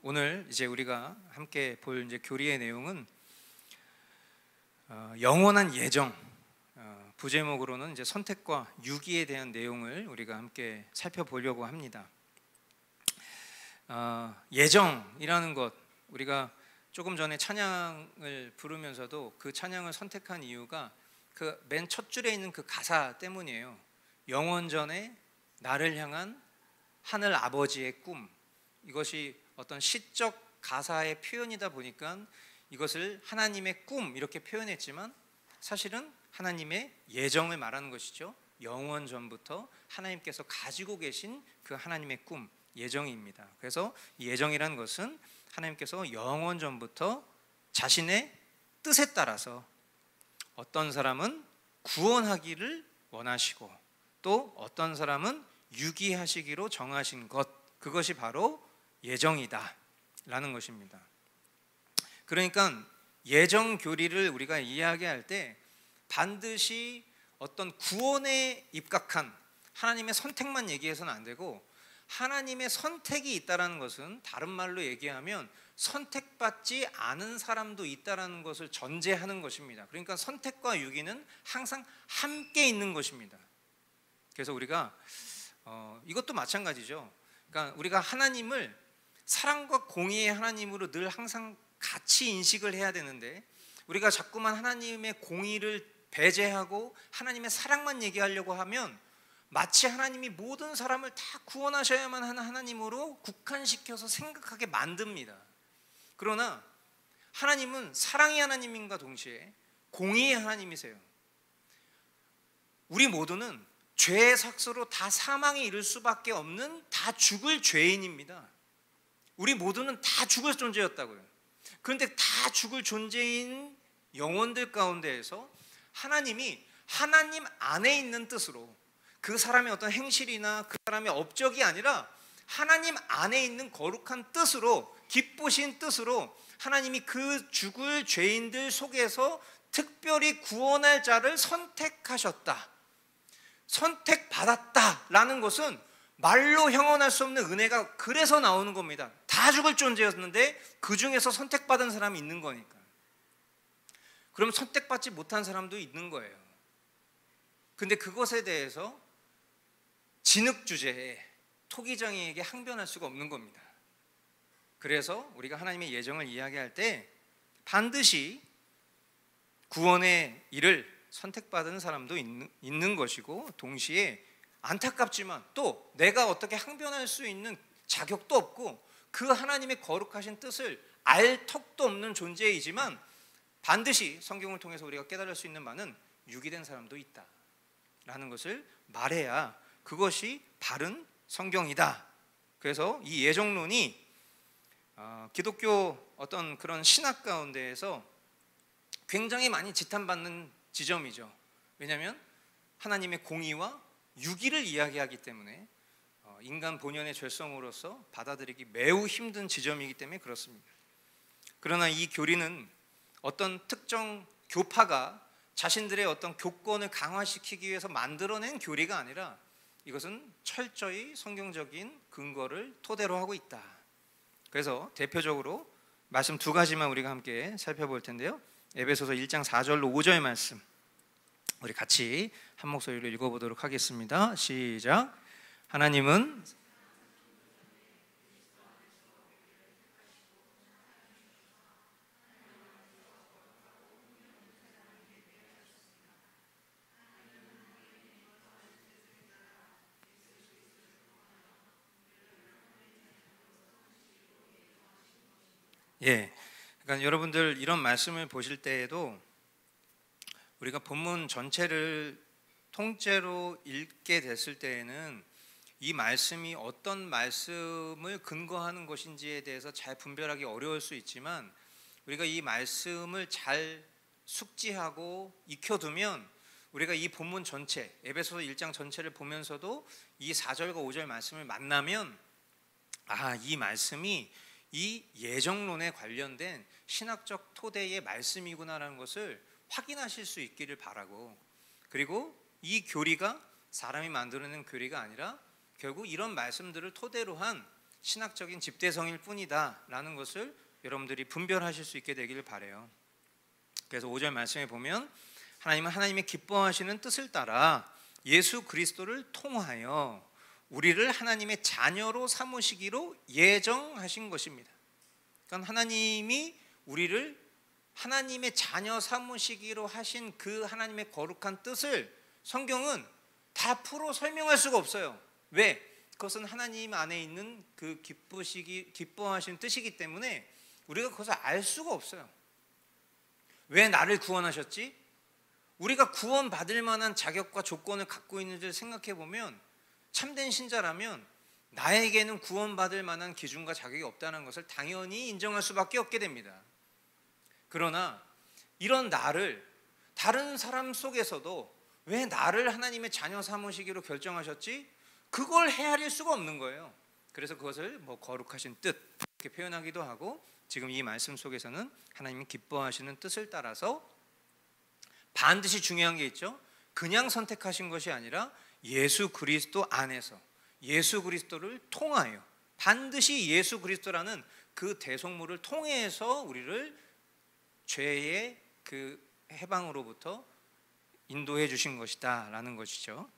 오늘 이제 우리가 함께 볼 이제 교리의 내용은 영원한 예정, 부제목으로는 이제 선택과 유기에 대한 내용을 우리가 함께 살펴보려고 합니다. 예정이라는 것, 우리가 조금 전에 찬양을 부르면서도 그 찬양을 선택한 이유가 그 맨 첫 줄에 있는 그 가사 때문이에요. 영원전에 나를 향한 하늘 아버지의 꿈, 이것이 어떤 시적 가사의 표현이다 보니까 이것을 하나님의 꿈 이렇게 표현했지만 사실은 하나님의 예정을 말하는 것이죠. 영원 전부터 하나님께서 가지고 계신 그 하나님의 꿈, 예정입니다. 그래서 예정이라는 것은 하나님께서 영원 전부터 자신의 뜻에 따라서 어떤 사람은 구원하기를 원하시고 또 어떤 사람은 유기하시기로 정하신 것, 그것이 바로 예정이다 라는 것입니다. 그러니까 예정 교리를 우리가 이야기할 때 반드시 어떤 구원에 입각한 하나님의 선택만 얘기해서는 안 되고, 하나님의 선택이 있다는 것은 다른 말로 얘기하면 선택받지 않은 사람도 있다는 것을 전제하는 것입니다. 그러니까 선택과 유기는 항상 함께 있는 것입니다. 그래서 우리가 이것도 마찬가지죠. 그러니까 우리가 하나님을 사랑과 공의의 하나님으로 늘 항상 같이 인식을 해야 되는데, 우리가 자꾸만 하나님의 공의를 배제하고 하나님의 사랑만 얘기하려고 하면 마치 하나님이 모든 사람을 다 구원하셔야만 하는 하나님으로 국한시켜서 생각하게 만듭니다. 그러나 하나님은 사랑의 하나님인가 동시에 공의의 하나님이세요. 우리 모두는 죄의 삭스로 다 사망에 이를 수밖에 없는 다 죽을 죄인입니다. 우리 모두는 다 죽을 존재였다고요. 그런데 다 죽을 존재인 영혼들 가운데에서 하나님이 하나님 안에 있는 뜻으로, 그 사람의 어떤 행실이나 그 사람의 업적이 아니라 하나님 안에 있는 거룩한 뜻으로, 기쁘신 뜻으로 하나님이 그 죽을 죄인들 속에서 특별히 구원할 자를 선택하셨다, 선택받았다라는 것은 말로 형언할 수 없는 은혜가 그래서 나오는 겁니다. 다 죽을 존재였는데 그 중에서 선택받은 사람이 있는 거니까. 그럼 선택받지 못한 사람도 있는 거예요. 근데 그것에 대해서 진흙주제에 토기장이에게 항변할 수가 없는 겁니다. 그래서 우리가 하나님의 예정을 이야기할 때 반드시 구원의 일을 선택받은 사람도 있는 것이고, 동시에 안타깝지만 또 내가 어떻게 항변할 수 있는 자격도 없고 그 하나님의 거룩하신 뜻을 알 턱도 없는 존재이지만, 반드시 성경을 통해서 우리가 깨달을 수 있는 바는 유기된 사람도 있다라는 것을 말해야 그것이 바른 성경이다. 그래서 이 예정론이 기독교 어떤 그런 신학 가운데에서 굉장히 많이 지탄받는 지점이죠. 왜냐하면 하나님의 공의와 유기를 이야기하기 때문에 인간 본연의 죄성으로서 받아들이기 매우 힘든 지점이기 때문에 그렇습니다. 그러나 이 교리는 어떤 특정 교파가 자신들의 어떤 교권을 강화시키기 위해서 만들어낸 교리가 아니라 이것은 철저히 성경적인 근거를 토대로 하고 있다. 그래서 대표적으로 말씀 두 가지만 우리가 함께 살펴볼 텐데요. 에베소서 1장 4절로 5절 말씀 우리 같이 한 목소리로 읽어보도록 하겠습니다. 시작. 하나님은 그러니까 여러분들 이런 말씀을 보실 때에도 우리가 본문 전체를 통째로 읽게 됐을 때에는 이 말씀이 어떤 말씀을 근거하는 것인지에 대해서 잘 분별하기 어려울 수 있지만, 우리가 이 말씀을 잘 숙지하고 익혀두면 우리가 이 본문 전체, 에베소서 1장 전체를 보면서도 이 4절과 5절 말씀을 만나면 이 말씀이 이 예정론에 관련된 신학적 토대의 말씀이구나라는 것을 확인하실 수 있기를 바라고, 그리고 이 교리가 사람이 만들어낸 교리가 아니라 결국 이런 말씀들을 토대로 한 신학적인 집대성일 뿐이다라는 것을 여러분들이 분별하실 수 있게 되기를 바라요. 그래서 5절 말씀에 보면 하나님은 하나님의 기뻐하시는 뜻을 따라 예수 그리스도를 통하여 우리를 하나님의 자녀로 삼으시기로 예정하신 것입니다. 그러니까 하나님이 우리를 하나님의 자녀 삼으시기로 하신 그 하나님의 거룩한 뜻을 성경은 다 풀어 설명할 수가 없어요. 왜? 그것은 하나님 안에 있는 그 기뻐하신 뜻이기 때문에 우리가 그것을 알 수가 없어요. 왜 나를 구원하셨지? 우리가 구원받을 만한 자격과 조건을 갖고 있는지를 생각해 보면 참된 신자라면 나에게는 구원받을 만한 기준과 자격이 없다는 것을 당연히 인정할 수밖에 없게 됩니다. 그러나 이런 나를 다른 사람 속에서도 왜 나를 하나님의 자녀 삼으시기로 결정하셨지? 그걸 헤아릴 수가 없는 거예요. 그래서 그것을 거룩하신 뜻 이렇게 표현하기도 하고, 지금 이 말씀 속에서는 하나님이 기뻐하시는 뜻을 따라서 반드시 중요한 게 있죠. 그냥 선택하신 것이 아니라 예수 그리스도 안에서 예수 그리스도를 통하여, 반드시 예수 그리스도라는 그 대속물을 통해서 우리를 죄의 그 해방으로부터 인도해 주신 것이다 라는 것이죠.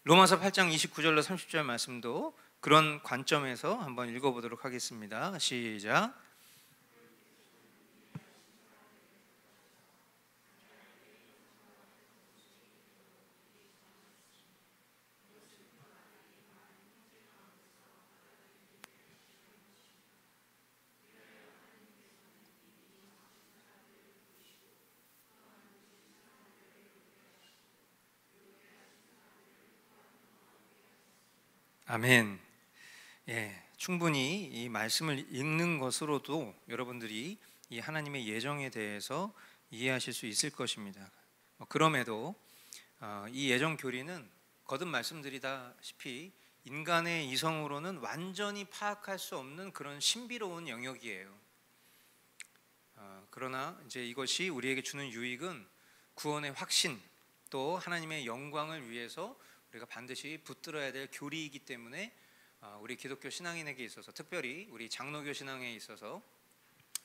로마서 8장 29절로 30절 말씀도 그런 관점에서 한번 읽어보도록 하겠습니다. 시작. 아멘. 충분히 이 말씀을 읽는 것으로도 여러분들이 이 하나님의 예정에 대해서 이해하실 수 있을 것입니다. 그럼에도 이 예정 교리는 거듭 말씀드리다시피 인간의 이성으로는 완전히 파악할 수 없는 그런 신비로운 영역이에요. 그러나 이제 이것이 우리에게 주는 유익은 구원의 확신, 또 하나님의 영광을 위해서 우리가 반드시 붙들어야 될 교리이기 때문에 우리 기독교 신앙인에게 있어서, 특별히 우리 장로교 신앙에 있어서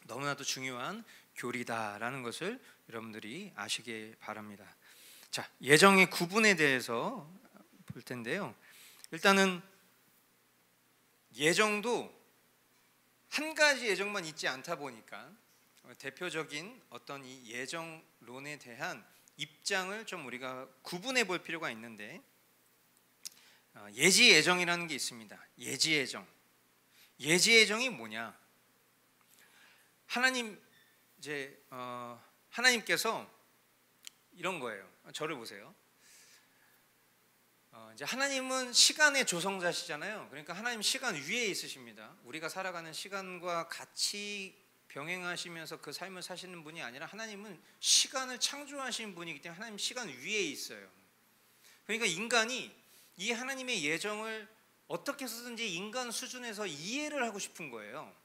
너무나도 중요한 교리다라는 것을 여러분들이 아시기 바랍니다. 자, 예정의 구분에 대해서 볼 텐데요. 일단은 예정도 한 가지 예정만 있지 않다 보니까 대표적인 어떤 이 예정론에 대한 입장을 좀 우리가 구분해 볼 필요가 있는데, 예지 예정이라는 게 있습니다. 예지 예정. 예지 예정이 뭐냐? 하나님께서 이런 거예요. 저를 보세요. 이제 하나님은 시간의 조성자시잖아요. 그러니까 하나님 시간 위에 있으십니다. 우리가 살아가는 시간과 같이 병행하시면서 그 삶을 사시는 분이 아니라 하나님은 시간을 창조하신 분이기 때문에 하나님 시간 위에 있어요. 그러니까 인간이 이 하나님의 예정을 어떻게 해서든지 인간 수준에서 이해를 하고 싶은 거예요.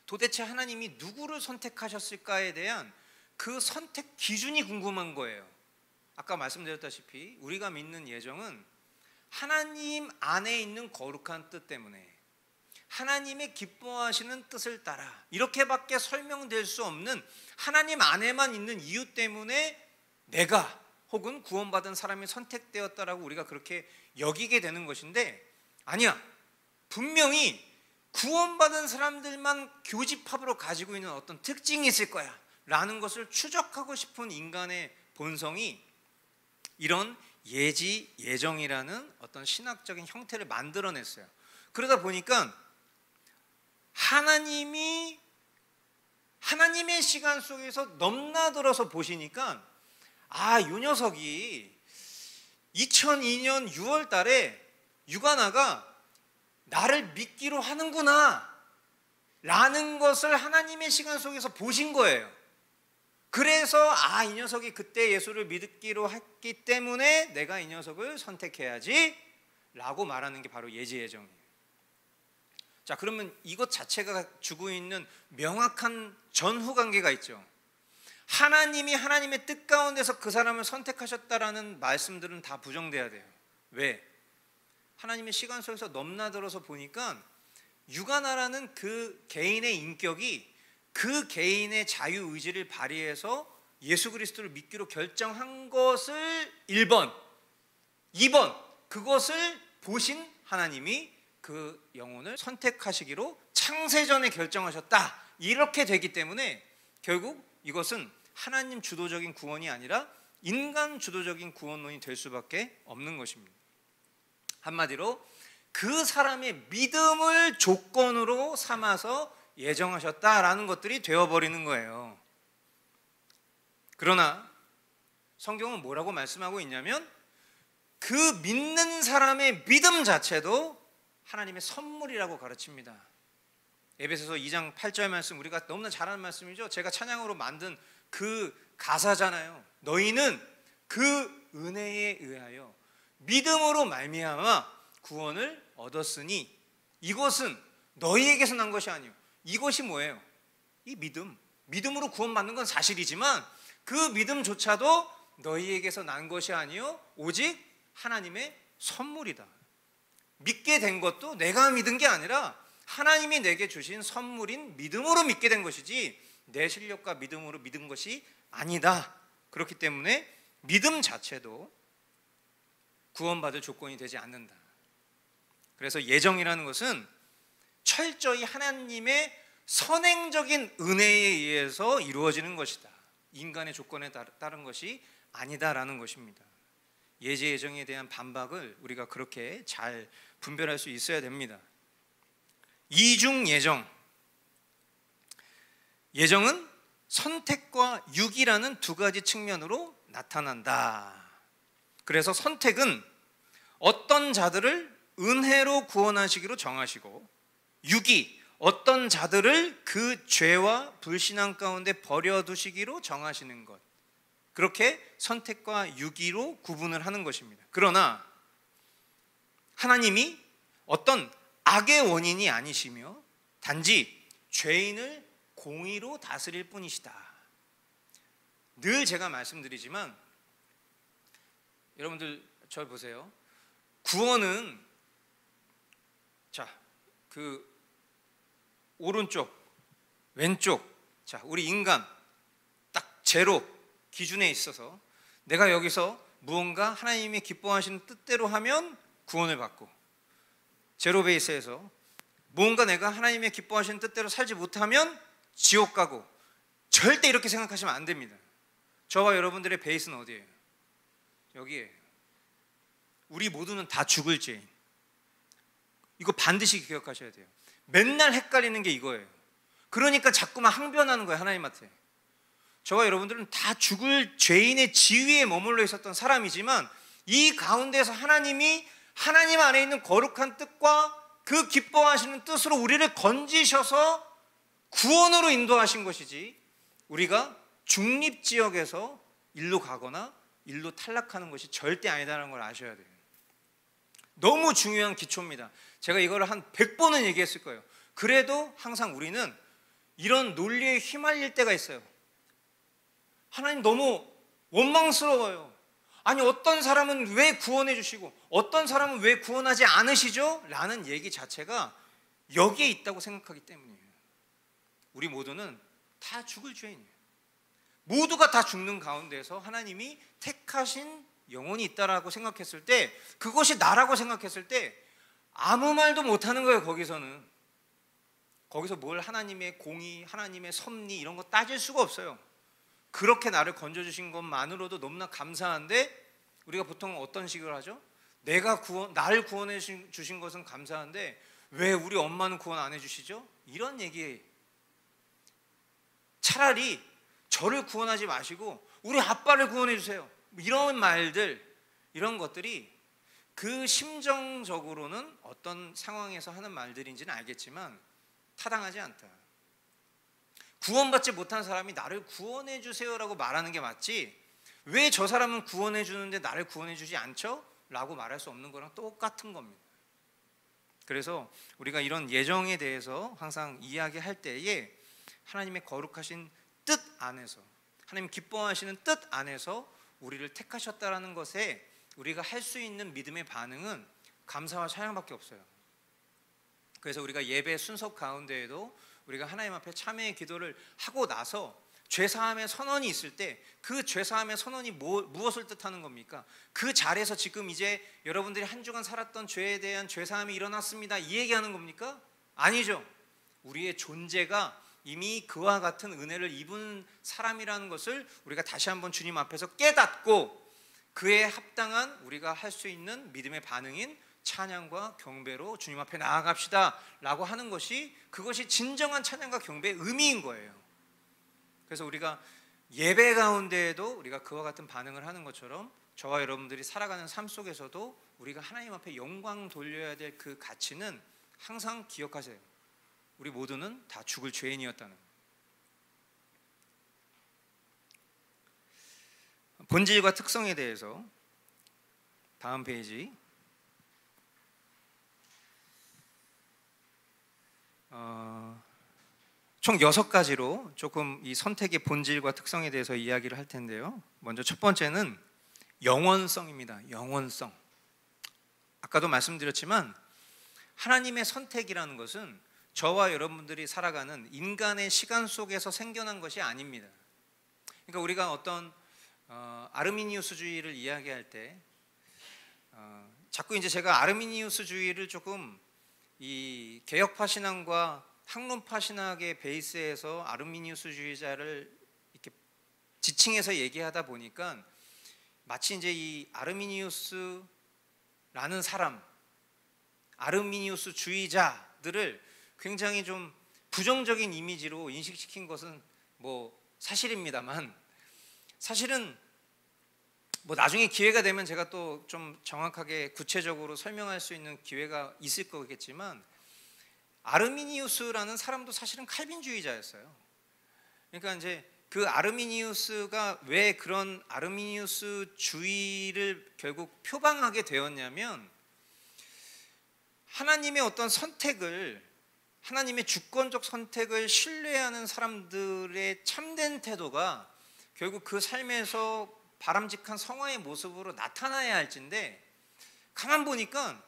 도대체 하나님이 누구를 선택하셨을까에 대한 그 선택 기준이 궁금한 거예요. 아까 말씀드렸다시피 우리가 믿는 예정은 하나님 안에 있는 거룩한 뜻 때문에, 하나님의 기뻐하시는 뜻을 따라, 이렇게밖에 설명될 수 없는 하나님 안에만 있는 이유 때문에 내가 혹은 구원받은 사람이 선택되었다라고 우리가 그렇게 여기게 되는 것인데, 아니야. 분명히 구원받은 사람들만 교집합으로 가지고 있는 어떤 특징이 있을 거야 라는 것을 추적하고 싶은 인간의 본성이 이런 예지 예정이라는 어떤 신학적인 형태를 만들어냈어요. 그러다 보니까 하나님이 하나님의 시간 속에서 넘나들어서 보시니까, 요 녀석이 2002년 6월 달에 유가나가 나를 믿기로 하는구나 라는 것을 하나님의 시간 속에서 보신 거예요. 그래서 이 녀석이 그때 예수를 믿기로 했기 때문에 내가 이 녀석을 선택해야지 라고 말하는 게 바로 예지 예정이에요. 자, 그러면 이것 자체가 주고 있는 명확한 전후 관계가 있죠. 하나님이 하나님의 뜻 가운데서 그 사람을 선택하셨다라는 말씀들은 다 부정돼야 돼요. 왜? 하나님의 시간 속에서 넘나들어서 보니까 유가나라는 그 개인의 인격이 그 개인의 자유의지를 발휘해서 예수 그리스도를 믿기로 결정한 것을 1번, 2번 그것을 보신 하나님이 그 영혼을 선택하시기로 창세전에 결정하셨다. 이렇게 되기 때문에 결국 이것은 하나님 주도적인 구원이 아니라 인간 주도적인 구원론이 될 수밖에 없는 것입니다. 한마디로 그 사람의 믿음을 조건으로 삼아서 예정하셨다라는 것들이 되어버리는 거예요. 그러나 성경은 뭐라고 말씀하고 있냐면 그 믿는 사람의 믿음 자체도 하나님의 선물이라고 가르칩니다. 에베소서 2장 8절 말씀, 우리가 너무나 잘 아는 말씀이죠. 제가 찬양으로 만든 그 가사잖아요. 너희는 그 은혜에 의하여 믿음으로 말미암아 구원을 얻었으니 이것은 너희에게서 난 것이 아니요. 이것이 뭐예요? 이 믿음으로 구원받는 건 사실이지만 그 믿음조차도 너희에게서 난 것이 아니요 오직 하나님의 선물이다. 믿게 된 것도 내가 믿은 게 아니라 하나님이 내게 주신 선물인 믿음으로 믿게 된 것이지 내 실력과 믿음으로 믿은 것이 아니다. 그렇기 때문에 믿음 자체도 구원받을 조건이 되지 않는다. 그래서 예정이라는 것은 철저히 하나님의 선행적인 은혜에 의해서 이루어지는 것이다. 인간의 조건에 따른 것이 아니다라는 것입니다. 예제 예정에 대한 반박을 우리가 그렇게 잘 분별할 수 있어야 됩니다. 이중 예정. 예정은 선택과 유기라는 두 가지 측면으로 나타난다. 그래서 선택은 어떤 자들을 은혜로 구원하시기로 정하시고, 유기, 어떤 자들을 그 죄와 불신앙 가운데 버려두시기로 정하시는 것. 그렇게 선택과 유기로 구분을 하는 것입니다. 그러나 하나님이 어떤 악의 원인이 아니시며 단지 죄인을 공의로 다스릴 뿐이시다. 늘 제가 말씀드리지만 여러분들 저 보세요. 구원은 그 오른쪽, 왼쪽, 우리 인간 딱 제로 기준에 있어서 내가 여기서 무언가 하나님이 기뻐하시는 뜻대로 하면 구원을 받고, 제로 베이스에서 무언가 내가 하나님의 기뻐하시는 뜻대로 살지 못하면 지옥 가고, 절대 이렇게 생각하시면 안 됩니다. 저와 여러분들의 베이스는 어디예요? 여기에요. 우리 모두는 다 죽을 죄인. 이거 반드시 기억하셔야 돼요. 맨날 헷갈리는 게 이거예요. 그러니까 자꾸만 항변하는 거예요, 하나님한테. 저와 여러분들은 다 죽을 죄인의 지위에 머물러 있었던 사람이지만 이 가운데서 하나님이 하나님 안에 있는 거룩한 뜻과 그 기뻐하시는 뜻으로 우리를 건지셔서 구원으로 인도하신 것이지, 우리가 중립지역에서 일로 가거나 일로 탈락하는 것이 절대 아니다라는 걸 아셔야 돼요. 너무 중요한 기초입니다. 제가 이걸 한 100번은 얘기했을 거예요. 그래도 항상 우리는 이런 논리에 휘말릴 때가 있어요. 하나님 너무 원망스러워요. 아니 어떤 사람은 왜 구원해 주시고 어떤 사람은 왜 구원하지 않으시죠? 라는 얘기 자체가 여기에 있다고 생각하기 때문이에요. 우리 모두는 다 죽을 죄인이에요. 모두가 다 죽는 가운데서 하나님이 택하신 영혼이 있다라고 생각했을 때, 그것이 나라고 생각했을 때 아무 말도 못하는 거예요. 거기서 뭘 하나님의 공의, 하나님의 섭리 이런 거 따질 수가 없어요. 그렇게 나를 건져주신 것만으로도 너무나 감사한데, 우리가 보통 어떤 식으로 하죠? 나를 구원해 주신 것은 감사한데 왜 우리 엄마는 구원 안 해주시죠? 이런 얘기예요. 차라리 저를 구원하지 마시고 우리 아빠를 구원해 주세요. 이런 말들, 이런 것들이 그 심정적으로는 어떤 상황에서 하는 말들인지는 알겠지만 타당하지 않다. 구원받지 못한 사람이 나를 구원해 주세요라고 말하는 게 맞지, 왜 저 사람은 구원해 주는데 나를 구원해 주지 않죠? 라고 말할 수 없는 거랑 똑같은 겁니다. 그래서 우리가 이런 예정에 대해서 항상 이야기할 때에 하나님의 거룩하신 뜻 안에서, 하나님 기뻐하시는 뜻 안에서 우리를 택하셨다라는 것에 우리가 할 수 있는 믿음의 반응은 감사와 찬양밖에 없어요. 그래서 우리가 예배 순서 가운데에도 우리가 하나님 앞에 참회의 기도를 하고 나서 죄사함의 선언이 있을 때 그 죄사함의 선언이 무엇을 뜻하는 겁니까? 그 자리에서 지금 이제 여러분들이 한 주간 살았던 죄에 대한 죄사함이 일어났습니다, 이 얘기하는 겁니까? 아니죠. 우리의 존재가 이미 그와 같은 은혜를 입은 사람이라는 것을 우리가 다시 한번 주님 앞에서 깨닫고 그에 합당한 우리가 할 수 있는 믿음의 반응인 찬양과 경배로 주님 앞에 나아갑시다 라고 하는 것이, 그것이 진정한 찬양과 경배의 의미인 거예요. 그래서 우리가 예배 가운데에도 우리가 그와 같은 반응을 하는 것처럼 저와 여러분들이 살아가는 삶 속에서도 우리가 하나님 앞에 영광 돌려야 될 그 가치는 항상 기억하세요. 우리 모두는 다 죽을 죄인이었다는. 본질과 특성에 대해서 다음 페이지. 총 6가지로 조금 이 선택의 본질과 특성에 대해서 이야기를 할 텐데요. 먼저 첫 번째는 영원성입니다. 영원성. 아까도 말씀드렸지만 하나님의 선택이라는 것은 저와 여러분들이 살아가는 인간의 시간 속에서 생겨난 것이 아닙니다. 그러니까 우리가 어떤 아르미니우스주의를 이야기할 때 자꾸 이제 제가 아르미니우스주의를 조금 이 개혁파 신앙과 학론파 신학의 베이스에서 아르미니우스주의자를 이렇게 지칭해서 얘기하다 보니까 마치 이제 이 아르미니우스라는 사람, 아르미니우스주의자들을 굉장히 좀 부정적인 이미지로 인식시킨 것은 뭐 사실입니다만, 사실은 뭐 나중에 기회가 되면 제가 또 좀 정확하게 구체적으로 설명할 수 있는 기회가 있을 거겠지만, 아르미니우스라는 사람도 사실은 칼빈주의자였어요. 그러니까 이제 그 아르미니우스가 왜 그런 아르미니우스주의를 결국 표방하게 되었냐면, 하나님의 어떤 선택을, 하나님의 주권적 선택을 신뢰하는 사람들의 참된 태도가 결국 그 삶에서 바람직한 성화의 모습으로 나타나야 할진데, 가만 보니까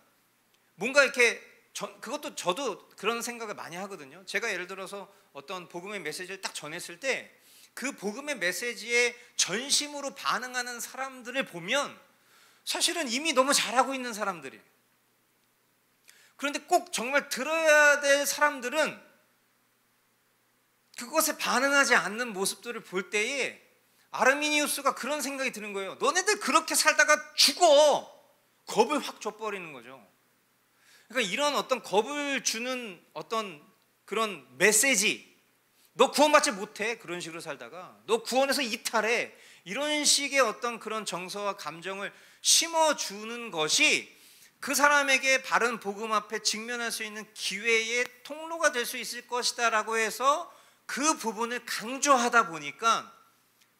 뭔가 이렇게 그것도 저도 그런 생각을 많이 하거든요. 제가 예를 들어서 어떤 복음의 메시지를 딱 전했을 때 그 복음의 메시지에 전심으로 반응하는 사람들을 보면 사실은 이미 너무 잘하고 있는 사람들이에요. 그런데 꼭 정말 들어야 될 사람들은 그것에 반응하지 않는 모습들을 볼 때에 아르미니우스가 그런 생각이 드는 거예요. 너네들 그렇게 살다가 죽어. 겁을 확 줘버리는 거죠. 그러니까 이런 어떤 겁을 주는 어떤 그런 메시지, 너 구원받지 못해, 그런 식으로 살다가 너 구원에서 이탈해, 이런 식의 어떤 그런 정서와 감정을 심어주는 것이 그 사람에게 바른 복음 앞에 직면할 수 있는 기회의 통로가 될 수 있을 것이다 라고 해서 그 부분을 강조하다 보니까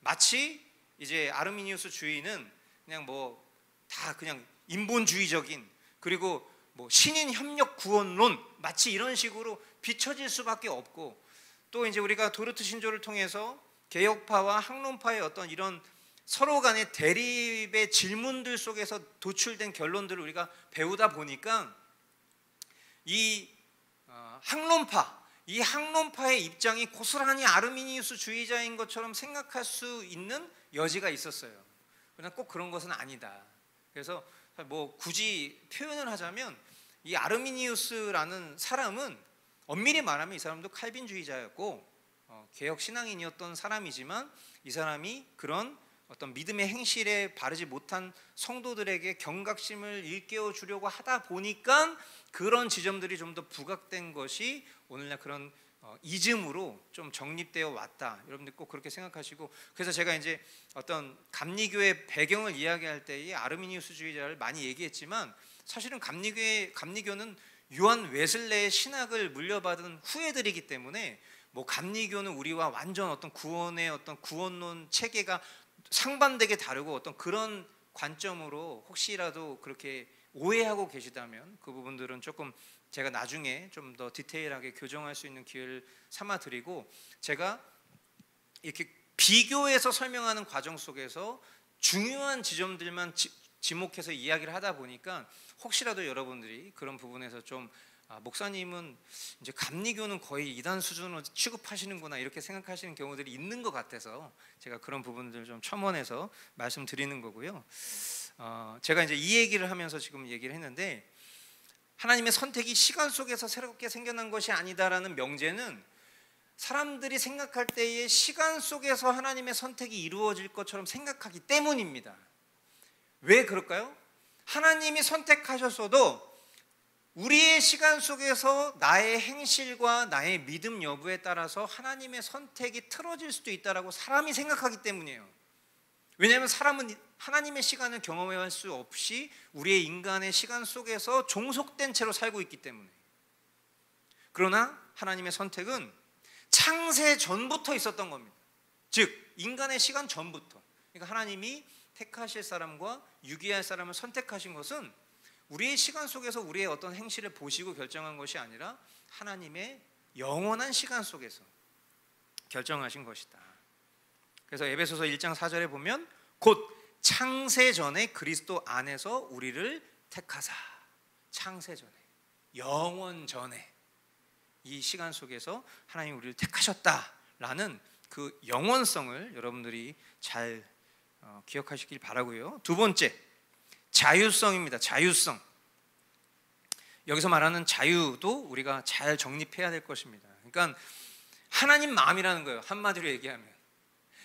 마치 이제 아르미니우스 주의는 그냥 뭐 다 그냥 인본주의적인, 그리고 뭐 신인 협력 구원론, 마치 이런 식으로 비춰질 수밖에 없고, 또 이제 우리가 도르트 신조를 통해서 개혁파와 학론파의 어떤 이런 서로 간의 대립의 질문들 속에서 도출된 결론들을 우리가 배우다 보니까 이 학론파의 입장이 고스란히 아르미니우스 주의자인 것처럼 생각할 수 있는 여지가 있었어요. 그러나 꼭 그런 것은 아니다. 그래서 뭐 굳이 표현을 하자면 이 아르미니우스라는 사람은 엄밀히 말하면 이 사람도 칼빈주의자였고 개혁 신앙인이었던 사람이지만, 이 사람이 그런 어떤 믿음의 행실에 바르지 못한 성도들에게 경각심을 일깨워 주려고 하다 보니까 그런 지점들이 좀 더 부각된 것이 오늘날 그런 이즘으로 좀 정립되어 왔다. 여러분들 꼭 그렇게 생각하시고, 그래서 제가 이제 어떤 감리교의 배경을 이야기할 때에 아르미니우스주의자를 많이 얘기했지만, 사실은 감리교는 요한 웨슬레의 신학을 물려받은 후예들이기 때문에 뭐 감리교는 우리와 완전 어떤 구원의 어떤 구원론 체계가 상반되게 다르고 어떤 그런 관점으로 혹시라도 그렇게 오해하고 계시다면 그 부분들은 조금 제가 나중에 좀 더 디테일하게 교정할 수 있는 기회를 삼아 드리고, 제가 이렇게 비교해서 설명하는 과정 속에서 중요한 지점들만 지목해서 이야기를 하다 보니까 혹시라도 여러분들이 그런 부분에서 좀 목사님은 이제 감리교는 거의 이단 수준으로 취급하시는구나 이렇게 생각하시는 경우들이 있는 것 같아서 제가 그런 부분들을 좀 첨언해서 말씀드리는 거고요. 제가 이제 이 얘기를 하면서 지금 얘기를 했는데, 하나님의 선택이 시간 속에서 새롭게 생겨난 것이 아니다라는 명제는 사람들이 생각할 때에 시간 속에서 하나님의 선택이 이루어질 것처럼 생각하기 때문입니다. 왜 그럴까요? 하나님이 선택하셨어도 우리의 시간 속에서 나의 행실과 나의 믿음 여부에 따라서 하나님의 선택이 틀어질 수도 있다라고 사람이 생각하기 때문이에요. 왜냐하면 사람은 하나님의 시간을 경험할 수 없이 우리의 인간의 시간 속에서 종속된 채로 살고 있기 때문에. 그러나 하나님의 선택은 창세 전부터 있었던 겁니다. 즉 인간의 시간 전부터. 그러니까 하나님이 택하실 사람과 유기할 사람을 선택하신 것은 우리의 시간 속에서 우리의 어떤 행실을 보시고 결정한 것이 아니라 하나님의 영원한 시간 속에서 결정하신 것이다. 그래서 에베소서 1장 4절에 보면 곧 창세 전에 그리스도 안에서 우리를 택하사, 창세 전에, 영원 전에 이 시간 속에서 하나님이 우리를 택하셨다라는 그 영원성을 여러분들이 잘 기억하시길 바라고요. 두 번째, 자유성입니다. 자유성. 여기서 말하는 자유도 우리가 잘 정립해야 될 것입니다. 그러니까 하나님 마음이라는 거예요. 한마디로 얘기하면.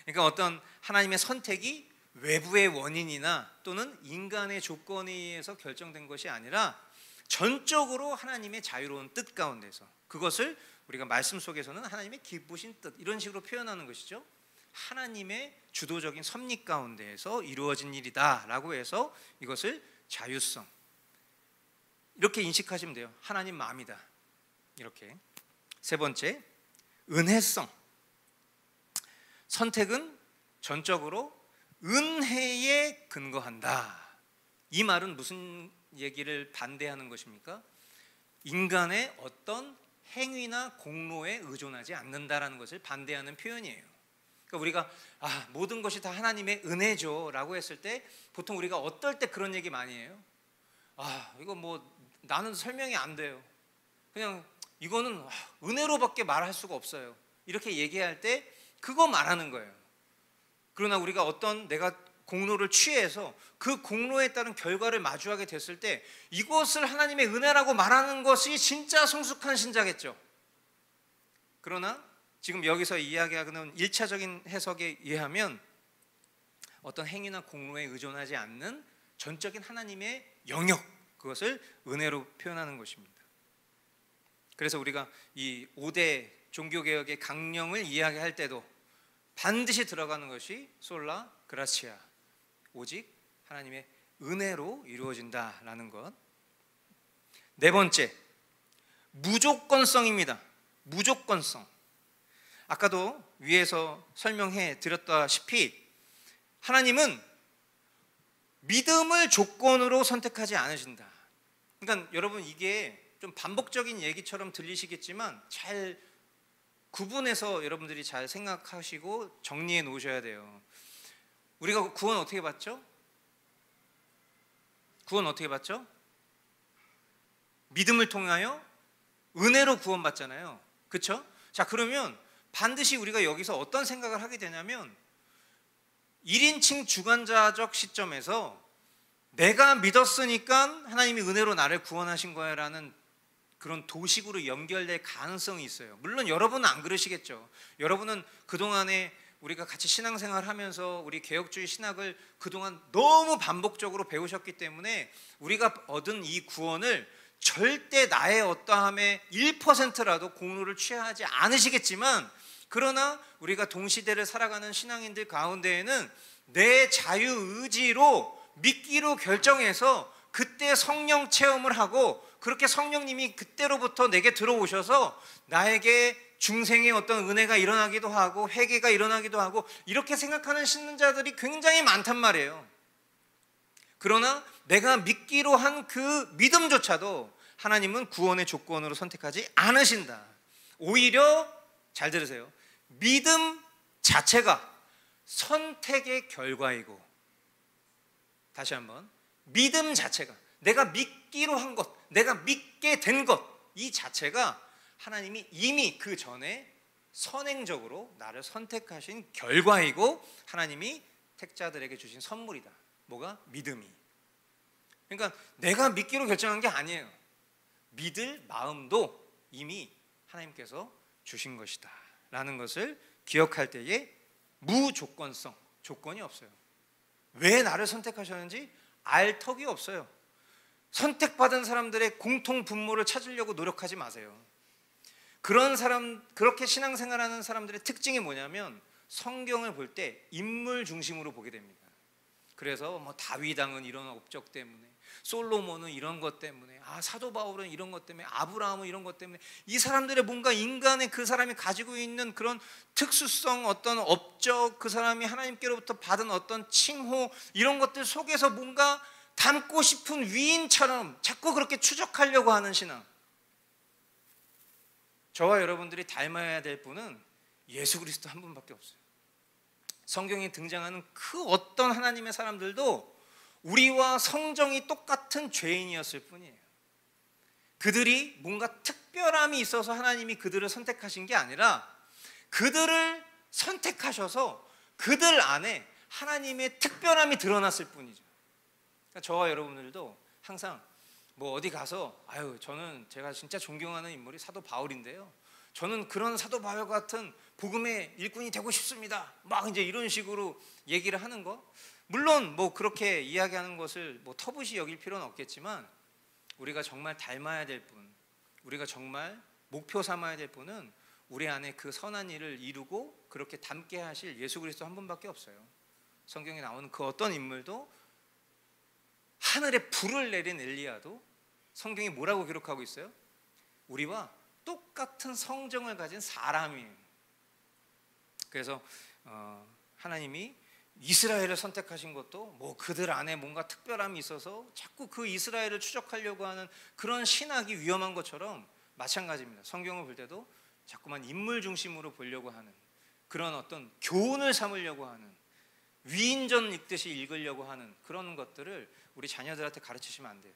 그러니까 어떤 하나님의 선택이 외부의 원인이나 또는 인간의 조건에 의해서 결정된 것이 아니라 전적으로 하나님의 자유로운 뜻 가운데서, 그것을 우리가 말씀 속에서는 하나님의 기쁘신 뜻 이런 식으로 표현하는 것이죠. 하나님의 주도적인 섭리 가운데에서 이루어진 일이다 라고 해서 이것을 자유성, 이렇게 인식하시면 돼요. 하나님 마음이다, 이렇게. 세 번째, 은혜성. 선택은 전적으로 은혜에 근거한다. 이 말은 무슨 얘기를 반대하는 것입니까? 인간의 어떤 행위나 공로에 의존하지 않는다라는 것을 반대하는 표현이에요. 그러니까 우리가 모든 것이 다 하나님의 은혜죠 라고 했을 때 보통 우리가 어떨 때 그런 얘기 많이 해요? 이거 뭐 나는 설명이 안 돼요. 그냥 이거는 은혜로밖에 말할 수가 없어요. 이렇게 얘기할 때 그거 말하는 거예요. 그러나 우리가 어떤 내가 공로를 취해서 그 공로에 따른 결과를 마주하게 됐을 때 이것을 하나님의 은혜라고 말하는 것이 진짜 성숙한 신자겠죠. 그러나 지금 여기서 이야기하는 1차적인 해석에 의하면 어떤 행위나 공로에 의존하지 않는 전적인 하나님의 영역, 그것을 은혜로 표현하는 것입니다. 그래서 우리가 이 5대 종교개혁의 강령을 이야기할 때도 반드시 들어가는 것이 솔라 그라치아, 오직 하나님의 은혜로 이루어진다라는 것. 네 번째, 무조건성입니다. 무조건성. 아까도 위에서 설명해 드렸다시피 하나님은 믿음을 조건으로 선택하지 않으신다. 그러니까 여러분 이게 좀 반복적인 얘기처럼 들리시겠지만 잘 구분해서 여러분들이 잘 생각하시고 정리해 놓으셔야 돼요. 우리가 구원 어떻게 받죠? 구원 어떻게 받죠? 믿음을 통하여 은혜로 구원받잖아요. 그렇죠? 자, 그러면 반드시 우리가 여기서 어떤 생각을 하게 되냐면 1인칭 주관자적 시점에서 내가 믿었으니까 하나님이 은혜로 나를 구원하신 거야 라는 그런 도식으로 연결될 가능성이 있어요. 물론 여러분은 안 그러시겠죠. 여러분은 그동안에 우리가 같이 신앙생활 하면서 우리 개혁주의 신학을 그동안 너무 반복적으로 배우셨기 때문에 우리가 얻은 이 구원을 절대 나의 어떠함의 1%라도 공로를 취하지 않으시겠지만, 그러나 우리가 동시대를 살아가는 신앙인들 가운데에는 내 자유의지로 믿기로 결정해서 그때 성령 체험을 하고 그렇게 성령님이 그때로부터 내게 들어오셔서 나에게 중생의 어떤 은혜가 일어나기도 하고 회개가 일어나기도 하고 이렇게 생각하는 신자들이 굉장히 많단 말이에요. 그러나 내가 믿기로 한 그 믿음조차도 하나님은 구원의 조건으로 선택하지 않으신다. 오히려 잘 들으세요. 믿음 자체가 선택의 결과이고, 다시 한번, 믿음 자체가, 내가 믿기로 한 것, 내가 믿게 된 것, 이 자체가 하나님이 이미 그 전에 선행적으로 나를 선택하신 결과이고 하나님이 택자들에게 주신 선물이다. 뭐가? 믿음이. 그러니까 내가 믿기로 결정한 게 아니에요. 믿을 마음도 이미 하나님께서 주신 것이다 라는 것을 기억할 때에 무조건성, 조건이 없어요. 왜 나를 선택하셨는지 알 턱이 없어요. 선택받은 사람들의 공통 분모를 찾으려고 노력하지 마세요. 그런 사람, 그렇게 신앙생활하는 사람들의 특징이 뭐냐면 성경을 볼 때 인물 중심으로 보게 됩니다. 그래서 뭐 다윗왕은 이런 업적 때문에, 솔로몬은 이런 것 때문에, 사도 바울은 이런 것 때문에, 아브라함은 이런 것 때문에, 이 사람들의 뭔가 인간의 그 사람이 가지고 있는 그런 특수성, 어떤 업적, 그 사람이 하나님께로부터 받은 어떤 칭호, 이런 것들 속에서 뭔가 닮고 싶은 위인처럼 자꾸 그렇게 추적하려고 하는 신앙. 저와 여러분들이 닮아야 될 분은 예수 그리스도 한 분밖에 없어요. 성경에 등장하는 그 어떤 하나님의 사람들도 우리와 성정이 똑같은 죄인이었을 뿐이에요. 그들이 뭔가 특별함이 있어서 하나님이 그들을 선택하신 게 아니라 그들을 선택하셔서 그들 안에 하나님의 특별함이 드러났을 뿐이죠. 그러니까 저와 여러분들도 항상 뭐 어디 가서 저는 제가 진짜 존경하는 인물이 사도 바울인데요, 저는 그런 사도 바울 같은 복음의 일꾼이 되고 싶습니다, 막 이제 이런 식으로 얘기를 하는 거, 물론 뭐 그렇게 이야기하는 것을 뭐 터부시 여길 필요는 없겠지만, 우리가 정말 닮아야 될 분, 우리가 정말 목표 삼아야 될 분은 우리 안에 그 선한 일을 이루고 그렇게 닮게 하실 예수 그리스도 한 분밖에 없어요. 성경에 나오는 그 어떤 인물도, 하늘에 불을 내린 엘리야도 성경이 뭐라고 기록하고 있어요? 우리와 똑같은 성정을 가진 사람이에요. 그래서 하나님이 이스라엘을 선택하신 것도 뭐 그들 안에 뭔가 특별함이 있어서 자꾸 그 이스라엘을 추적하려고 하는 그런 신학이 위험한 것처럼 마찬가지입니다. 성경을 볼 때도 자꾸만 인물 중심으로 보려고 하는, 그런 어떤 교훈을 삼으려고 하는, 위인전 읽듯이 읽으려고 하는 그런 것들을 우리 자녀들한테 가르치시면 안 돼요.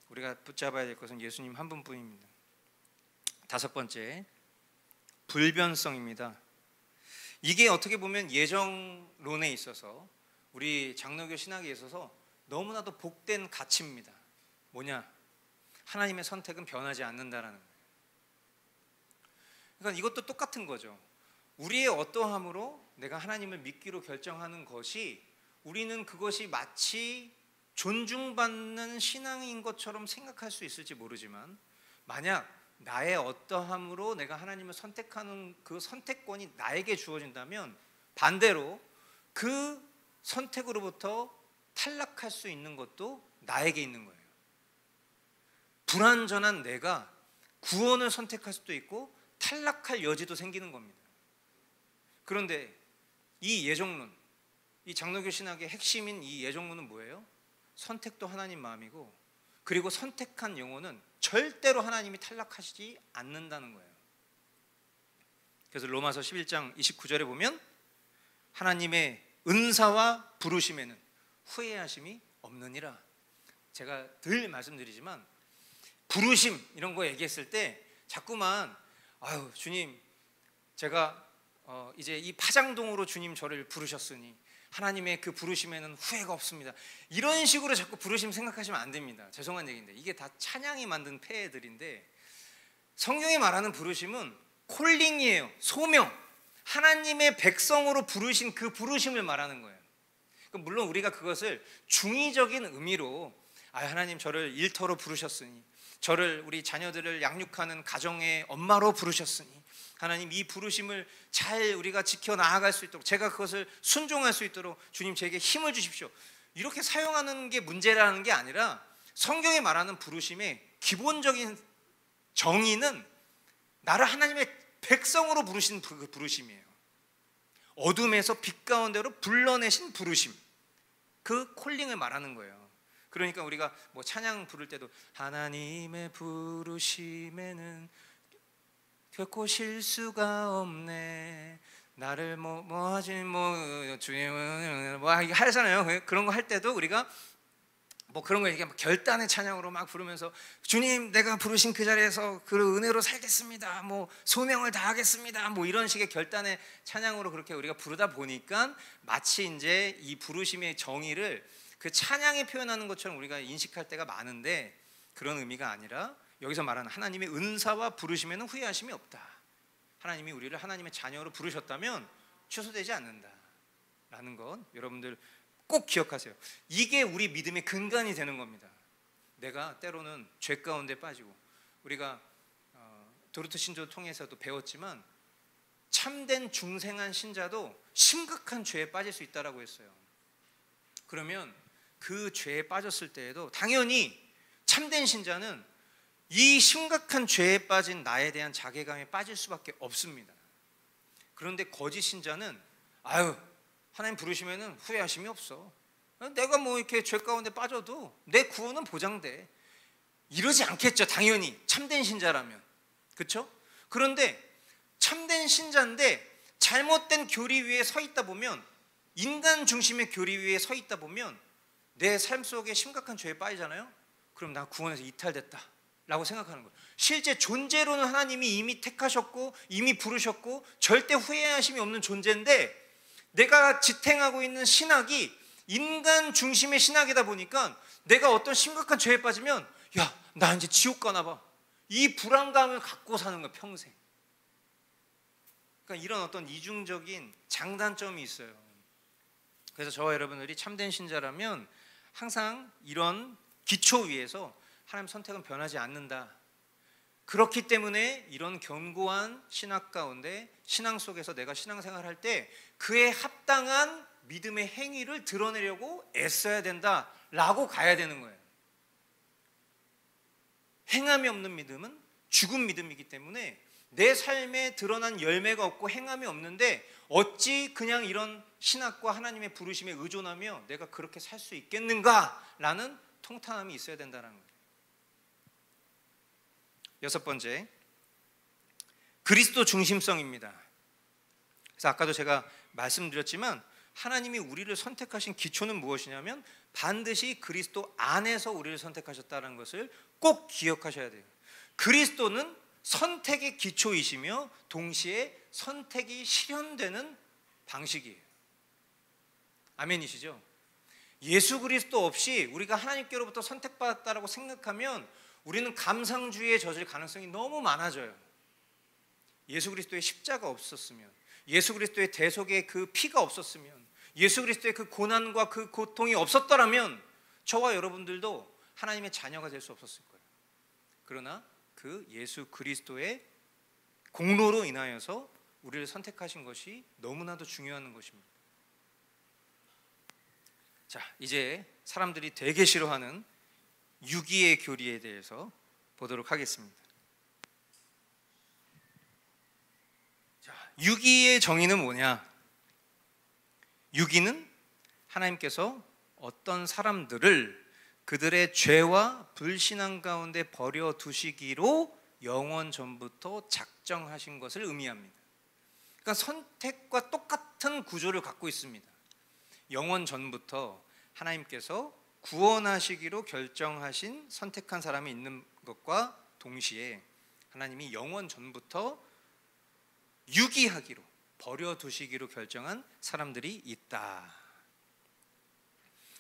우리가 붙잡아야 될 것은 예수님 한 분뿐입니다. 다섯 번째, 불변성입니다. 이게 어떻게 보면 예정론에 있어서, 우리 장로교 신학에 있어서 너무나도 복된 가치입니다. 뭐냐? 하나님의 선택은 변하지 않는다라는 거예요. 그러니까 이것도 똑같은 거죠. 우리의 어떠함으로 내가 하나님을 믿기로 결정하는 것이, 우리는 그것이 마치 존중받는 신앙인 것처럼 생각할 수 있을지 모르지만, 만약 나의 어떠함으로 내가 하나님을 선택하는 그 선택권이 나에게 주어진다면 반대로 그 선택으로부터 탈락할 수 있는 것도 나에게 있는 거예요. 불완전한 내가 구원을 선택할 수도 있고 탈락할 여지도 생기는 겁니다. 그런데 이 예정론, 이 장로교 신학의 핵심인 이 예정론은 뭐예요? 선택도 하나님 마음이고, 그리고 선택한 영혼은 절대로 하나님이 탈락하시지 않는다는 거예요. 그래서 로마서 11장 29절에 보면 하나님의 은사와 부르심에는 후회하심이 없느니라. 제가 늘 말씀드리지만 부르심 이런 거 얘기했을 때 자꾸만 주님, 제가 이제 이 파장동으로 주님 저를 부르셨으니 하나님의 그 부르심에는 후회가 없습니다, 이런 식으로 자꾸 부르심 생각하시면 안 됩니다. 죄송한 얘기인데 이게 다 찬양이 만든 폐해들인데, 성경이 말하는 부르심은 콜링이에요. 소명, 하나님의 백성으로 부르신 그 부르심을 말하는 거예요. 물론 우리가 그것을 중의적인 의미로 하나님 저를 일터로 부르셨으니, 저를, 우리 자녀들을 양육하는 가정의 엄마로 부르셨으니 하나님 이 부르심을 잘 우리가 지켜나갈 수 있도록, 제가 그것을 순종할 수 있도록 주님 제게 힘을 주십시오, 이렇게 사용하는 게 문제라는 게 아니라, 성경이 말하는 부르심의 기본적인 정의는 나를 하나님의 백성으로 부르신 그 부르심이에요. 어둠에서 빛 가운데로 불러내신 부르심, 그 콜링을 말하는 거예요. 그러니까 우리가 뭐 찬양 부를 때도 하나님의 부르심에는 결코 실수가 없네, 나를 주님은 하잖아요. 그런 거 할 때도 우리가 뭐 그런 거 얘기하면 막 결단의 찬양으로 막 부르면서 주님 내가 부르신 그 자리에서 그 은혜로 살겠습니다, 뭐 소명을 다하겠습니다, 뭐 이런 식의 결단의 찬양으로 그렇게 우리가 부르다 보니까 마치 이제 이 부르심의 정의를 그 찬양에 표현하는 것처럼 우리가 인식할 때가 많은데, 그런 의미가 아니라 여기서 말하는 하나님의 은사와 부르심에는 후회하심이 없다. 하나님이 우리를 하나님의 자녀로 부르셨다면 취소되지 않는다라는 것 여러분들 꼭 기억하세요. 이게 우리 믿음의 근간이 되는 겁니다. 내가 때로는 죄 가운데 빠지고, 우리가 도르트 신조 통해서도 배웠지만 참된 중생한 신자도 심각한 죄에 빠질 수 있다라고 했어요. 그러면 그 죄에 빠졌을 때에도 당연히 참된 신자는 이 심각한 죄에 빠진 나에 대한 자괴감에 빠질 수밖에 없습니다. 그런데 거짓 신자는 하나님 부르시면은 후회하심이 없어. 내가 뭐 이렇게 죄 가운데 빠져도 내 구원은 보장돼. 이러지 않겠죠, 당연히 참된 신자라면. 그렇죠? 그런데 참된 신자인데 잘못된 교리 위에 서 있다 보면, 인간 중심의 교리 위에 서 있다 보면 내 삶 속에 심각한 죄에 빠지잖아요. 그럼 나 구원에서 이탈됐다 라고 생각하는 거예요. 실제 존재로는 하나님이 이미 택하셨고 이미 부르셨고 절대 후회하심이 없는 존재인데, 내가 지탱하고 있는 신학이 인간 중심의 신학이다 보니까 내가 어떤 심각한 죄에 빠지면 나 이제 지옥 가나 봐, 이 불안감을 갖고 사는 거야, 평생. 그러니까 이런 어떤 이중적인 장단점이 있어요. 그래서 저와 여러분들이 참된 신자라면 항상 이런 기초 위에서 하나님 선택은 변하지 않는다. 그렇기 때문에 이런 견고한 신학 가운데, 신앙 속에서 내가 신앙생활을 할 때 그에 합당한 믿음의 행위를 드러내려고 애써야 된다라고 가야 되는 거예요. 행함이 없는 믿음은 죽은 믿음이기 때문에 내 삶에 드러난 열매가 없고 행함이 없는데 어찌 그냥 이런 신학과 하나님의 부르심에 의존하며 내가 그렇게 살 수 있겠는가라는 통탄함이 있어야 된다는 거예요. 여섯 번째, 그리스도 중심성입니다. 그래서 아까도 제가 말씀드렸지만 하나님이 우리를 선택하신 기초는 무엇이냐면 반드시 그리스도 안에서 우리를 선택하셨다는 것을 꼭 기억하셔야 돼요. 그리스도는 선택의 기초이시며 동시에 선택이 실현되는 방식이에요. 아멘이시죠? 예수 그리스도 없이 우리가 하나님께로부터 선택받았다라고 생각하면 우리는 감상주의에 젖을 가능성이 너무 많아져요. 예수 그리스도의 십자가 없었으면, 예수 그리스도의 대속의 그 피가 없었으면, 예수 그리스도의 그 고난과 그 고통이 없었더라면 저와 여러분들도 하나님의 자녀가 될 수 없었을 거예요. 그러나 그 예수 그리스도의 공로로 인하여서 우리를 선택하신 것이 너무나도 중요한 것입니다. 자, 이제 사람들이 되게 싫어하는 유기의 교리에 대해서 보도록 하겠습니다. 자, 유기의 정의는 뭐냐? 유기는 하나님께서 어떤 사람들을 그들의 죄와 불신앙 가운데 버려두시기로 영원 전부터 작정하신 것을 의미합니다. 그러니까 선택과 똑같은 구조를 갖고 있습니다. 영원 전부터 하나님께서 구원하시기로 결정하신 선택한 사람이 있는 것과 동시에 하나님이 영원 전부터 유기하기로 버려두시기로 결정한 사람들이 있다.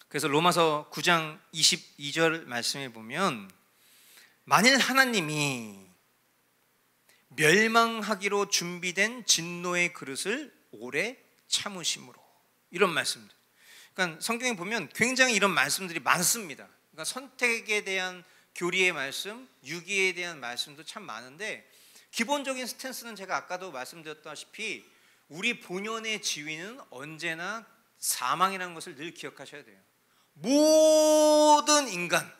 그래서 로마서 9장 22절 말씀에 보면 만일 하나님이 멸망하기로 준비된 진노의 그릇을 오래 참으심으로, 이런 말씀들. 그러니까 성경에 보면 굉장히 이런 말씀들이 많습니다. 그러니까 선택에 대한 교리의 말씀, 유기에 대한 말씀도 참 많은데 기본적인 스탠스는 제가 아까도 말씀드렸다시피 우리 본연의 지위는 언제나 사망이라는 것을 늘 기억하셔야 돼요. 모든 인간,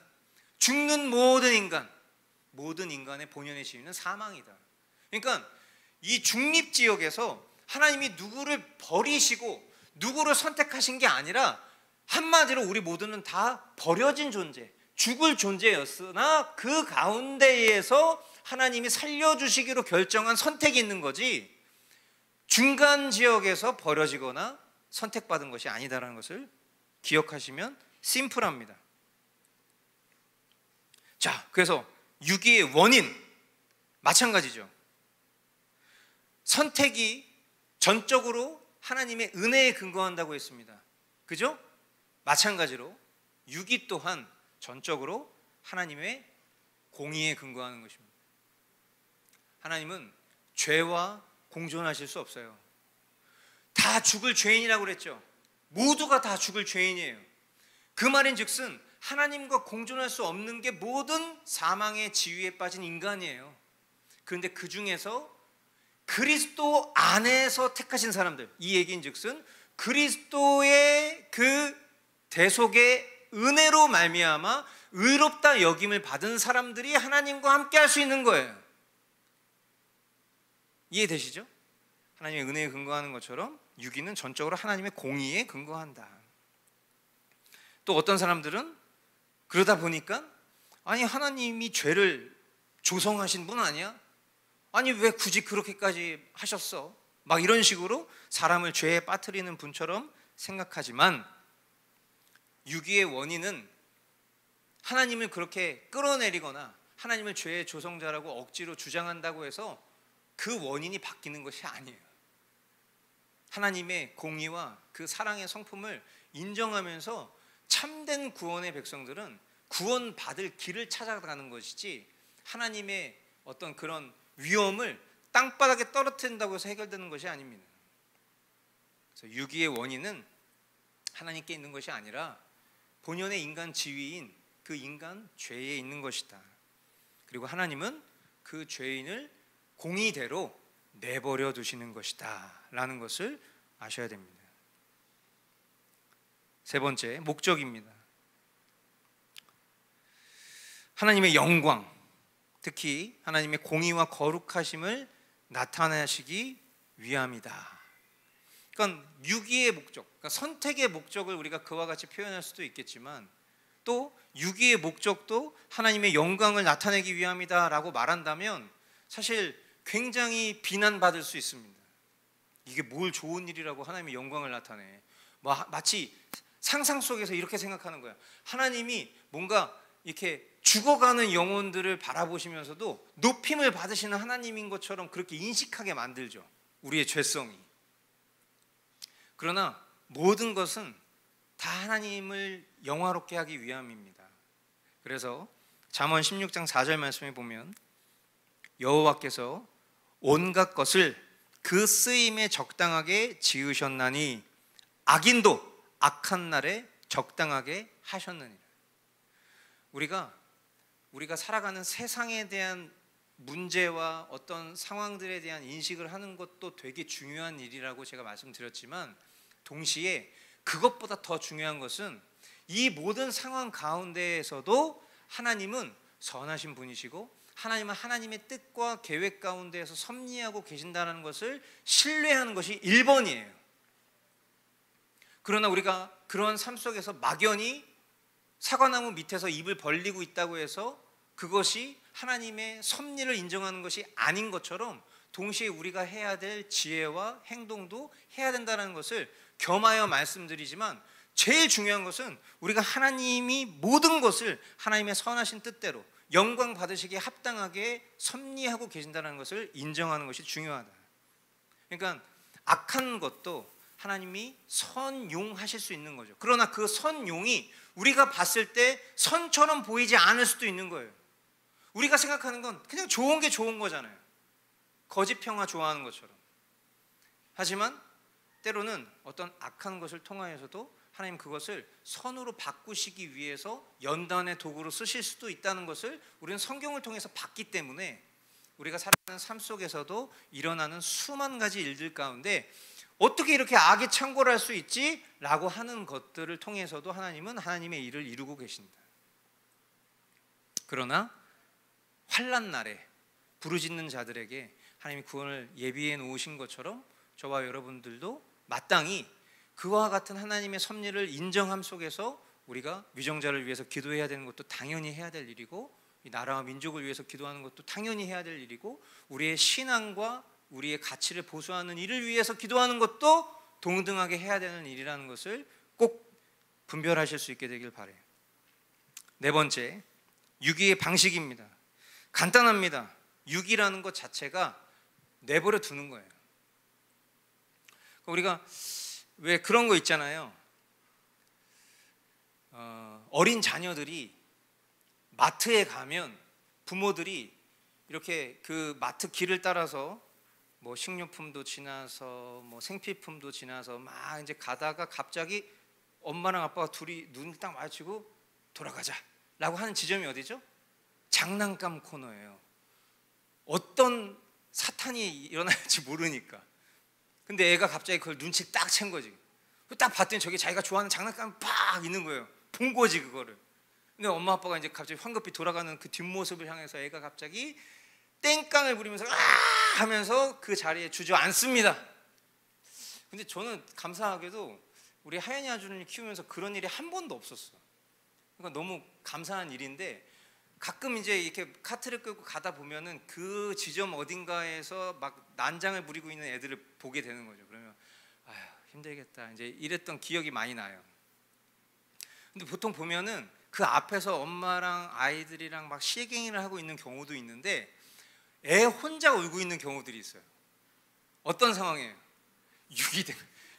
죽는 모든 인간의 본연의 지위는 사망이다. 그러니까 이 중립지역에서 하나님이 누구를 버리시고 누구를 선택하신 게 아니라 한마디로 우리 모두는 다 버려진 존재, 죽을 존재였으나 그 가운데에서 하나님이 살려주시기로 결정한 선택이 있는 거지 중간 지역에서 버려지거나 선택받은 것이 아니다라는 것을 기억하시면 심플합니다. 자, 그래서 유기의 원인 마찬가지죠. 선택이 전적으로 하나님의 은혜에 근거한다고 했습니다. 그죠? 마찬가지로 유기 또한 전적으로 하나님의 공의에 근거하는 것입니다. 하나님은 죄와 공존하실 수 없어요. 다 죽을 죄인이라고 그랬죠. 모두가 다 죽을 죄인이에요. 그 말인즉슨 하나님과 공존할 수 없는 게 모든 사망의 지위에 빠진 인간이에요. 그런데 그 중에서 그리스도 안에서 택하신 사람들, 이 얘기인즉슨 그리스도의 그 대속의 은혜로 말미암아 의롭다 여김을 받은 사람들이 하나님과 함께 할 수 있는 거예요. 이해되시죠? 하나님의 은혜에 근거하는 것처럼 유기는 전적으로 하나님의 공의에 근거한다. 또 어떤 사람들은 그러다 보니까 아니 하나님이 죄를 조성하신 분 아니야? 아니 왜 굳이 그렇게까지 하셨어? 막 이런 식으로 사람을 죄에 빠뜨리는 분처럼 생각하지만 유기의 원인은 하나님을 그렇게 끌어내리거나 하나님을 죄의 조성자라고 억지로 주장한다고 해서 그 원인이 바뀌는 것이 아니에요. 하나님의 공의와 그 사랑의 성품을 인정하면서 참된 구원의 백성들은 구원받을 길을 찾아가는 것이지 하나님의 어떤 그런 위험을 땅바닥에 떨어뜨린다고 해서 해결되는 것이 아닙니다. 그래서 유기의 원인은 하나님께 있는 것이 아니라 본연의 인간 지위인 그 인간 죄에 있는 것이다. 그리고 하나님은 그 죄인을 공의대로 내버려 두시는 것이다 라는 것을 아셔야 됩니다. 세 번째, 목적입니다. 하나님의 영광, 특히 하나님의 공의와 거룩하심을 나타내시기 위함이다. 그러니까 유기의 목적, 그러니까 선택의 목적을 우리가 그와 같이 표현할 수도 있겠지만 또 유기의 목적도 하나님의 영광을 나타내기 위함이다 라고 말한다면 사실 굉장히 비난받을 수 있습니다. 이게 뭘 좋은 일이라고 하나님의 영광을 나타내. 마치 상상 속에서 이렇게 생각하는 거야. 하나님이 뭔가 이렇게 죽어가는 영혼들을 바라보시면서도 높임을 받으시는 하나님인 것처럼 그렇게 인식하게 만들죠. 우리의 죄성이. 그러나 모든 것은 다 하나님을 영화롭게 하기 위함입니다. 그래서 잠언 16장 4절 말씀에 보면 여호와께서 온갖 것을 그 쓰임에 적당하게 지으셨나니 악인도 악한 날에 적당하게 하셨느니라. 우리가 살아가는 세상에 대한 문제와 어떤 상황들에 대한 인식을 하는 것도 되게 중요한 일이라고 제가 말씀드렸지만 동시에 그것보다 더 중요한 것은 이 모든 상황 가운데에서도 하나님은 선하신 분이시고 하나님은 하나님의 뜻과 계획 가운데에서 섭리하고 계신다는 것을 신뢰하는 것이 1번이에요. 그러나 우리가 그런 삶 속에서 막연히 사과나무 밑에서 입을 벌리고 있다고 해서 그것이 하나님의 섭리를 인정하는 것이 아닌 것처럼 동시에 우리가 해야 될 지혜와 행동도 해야 된다는 것을 겸하여 말씀드리지만 제일 중요한 것은 우리가 하나님이 모든 것을 하나님의 선하신 뜻대로 영광 받으시기에 합당하게 섭리하고 계신다는 것을 인정하는 것이 중요하다. 그러니까 악한 것도 하나님이 선용하실 수 있는 거죠. 그러나 그 선용이 우리가 봤을 때 선처럼 보이지 않을 수도 있는 거예요. 우리가 생각하는 건 그냥 좋은 게 좋은 거잖아요. 거짓 평화 좋아하는 것처럼. 하지만 때로는 어떤 악한 것을 통하여서도 하나님 그것을 선으로 바꾸시기 위해서 연단의 도구로 쓰실 수도 있다는 것을 우리는 성경을 통해서 봤기 때문에 우리가 살아가는 삶 속에서도 일어나는 수만 가지 일들 가운데 어떻게 이렇게 악이 창궐 할 수 있지? 라고 하는 것들을 통해서도 하나님은 하나님의 일을 이루고 계신다. 그러나 환난 날에 부르짖는 자들에게 하나님이 구원을 예비해 놓으신 것처럼 저와 여러분들도 마땅히 그와 같은 하나님의 섭리를 인정함 속에서 우리가 위정자를 위해서 기도해야 되는 것도 당연히 해야 될 일이고 이 나라와 민족을 위해서 기도하는 것도 당연히 해야 될 일이고 우리의 신앙과 우리의 가치를 보수하는 일을 위해서 기도하는 것도 동등하게 해야 되는 일이라는 것을 꼭 분별하실 수 있게 되길 바라요. 네 번째, 유기의 방식입니다. 간단합니다. 유기라는 것 자체가 내버려 두는 거예요. 우리가 왜 그런 거 있잖아요. 어린 자녀들이 마트에 가면 부모들이 이렇게 그 마트 길을 따라서 뭐 식료품도 지나서 뭐 생필품도 지나서 막 이제 가다가 갑자기 엄마랑 아빠가 둘이 눈을 딱 마주치고 돌아가자라고 하는 지점이 어디죠? 장난감 코너예요. 어떤 사탄이 일어날지 모르니까. 근데 애가 갑자기 그걸 눈치 딱 챈 거지. 딱 봤더니 저게 자기가 좋아하는 장난감이 팍 있는 거예요. 본 거지 그거를. 근데 엄마 아빠가 이제 갑자기 황급히 돌아가는 그 뒷모습을 향해서 애가 갑자기 땡깡을 부리면서 아 하면서 그 자리에 주저앉습니다. 근데 저는 감사하게도 우리 하연이 아주를 키우면서 그런 일이 한 번도 없었어요. 그러니까 너무 감사한 일인데, 가끔 이제 이렇게 카트를 끌고 가다 보면은 그 지점 어딘가에서 막 난장을 부리고 있는 애들을 보게 되는 거죠. 그러면 아휴 힘들겠다 이제 이랬던 기억이 많이 나요. 근데 보통 보면은 그 앞에서 엄마랑 아이들이랑 막 시갱이를 하고 있는 경우도 있는데 애 혼자 울고 있는 경우들이 있어요. 어떤 상황이에요?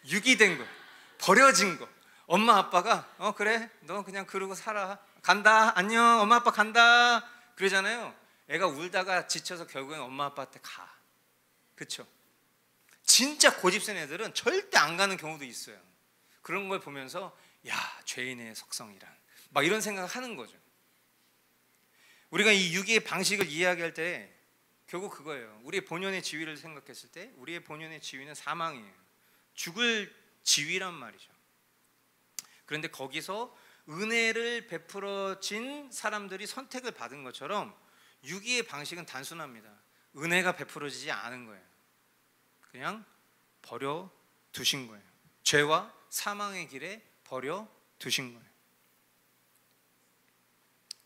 유기된 거, 버려진 거. 엄마 아빠가 그래 너 그냥 그러고 살아, 간다, 안녕, 엄마 아빠 간다 그러잖아요. 애가 울다가 지쳐서 결국엔 엄마 아빠한테 가. 그쵸? 진짜 고집센 애들은 절대 안 가는 경우도 있어요. 그런 걸 보면서 야 죄인의 속성이란 막 이런 생각을 하는 거죠. 우리가 이 유기의 방식을 이야기할 때 결국 그거예요. 우리의 본연의 지위를 생각했을 때 우리의 본연의 지위는 사망이에요. 죽을 지위란 말이죠. 그런데 거기서 은혜를 베풀어진 사람들이 선택을 받은 것처럼 유기의 방식은 단순합니다. 은혜가 베풀어지지 않은 거예요. 그냥 버려 두신 거예요. 죄와 사망의 길에 버려 두신 거예요.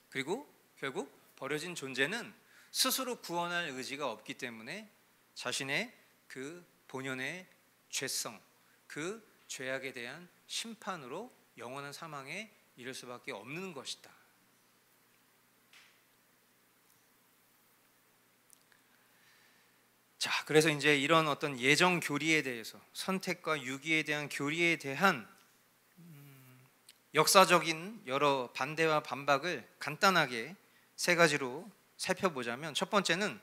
그리고 결국 버려진 존재는 스스로 구원할 의지가 없기 때문에 자신의 그 본연의 죄성, 그 죄악에 대한 심판으로 영원한 사망에 이를 수밖에 없는 것이다. 자, 그래서 이제 이런 어떤 예정 교리에 대해서, 선택과 유기에 대한 교리에 대한 역사적인 여러 반대와 반박을 간단하게 세 가지로 살펴보자면, 첫 번째는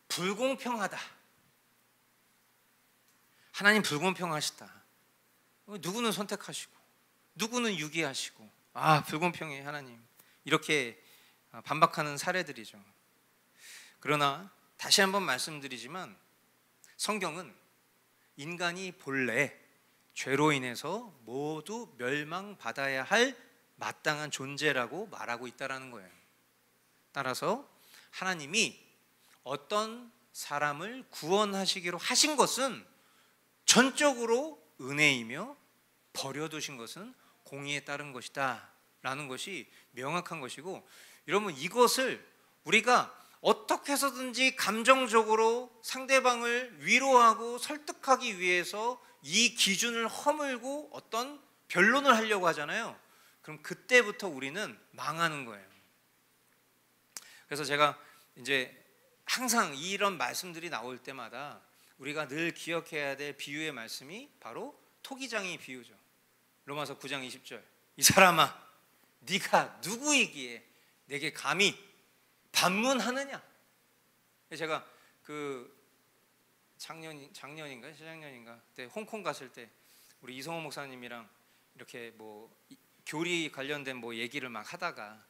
불공평하다. 하나님 불공평하시다. 누구는 선택하시고 누구는 유기하시고 불공평해 하나님, 이렇게 반박하는 사례들이죠. 그러나 다시 한번 말씀드리지만 성경은 인간이 본래 죄로 인해서 모두 멸망받아야 할 마땅한 존재라고 말하고 있다는 거예요. 따라서 하나님이 어떤 사람을 구원하시기로 하신 것은 전적으로 은혜이며 버려두신 것은 공의에 따른 것이다 라는 것이 명확한 것이고, 여러분 이것을 우리가 어떻게 해서든지 감정적으로 상대방을 위로하고 설득하기 위해서 이 기준을 허물고 어떤 변론을 하려고 하잖아요. 그럼 그때부터 우리는 망하는 거예요. 그래서 제가 이제 항상 이런 말씀들이 나올 때마다 우리가 늘 기억해야 될 비유의 말씀이 바로 토기장이 비유죠. 로마서 9장 20절. 이 사람아, 네가 누구이기에 내게 감히 반문하느냐. 제가 그 작년인가 재작년인가 그때 홍콩 갔을 때 우리 이성호 목사님이랑 이렇게 뭐 교리 관련된 뭐 얘기를 막 하다가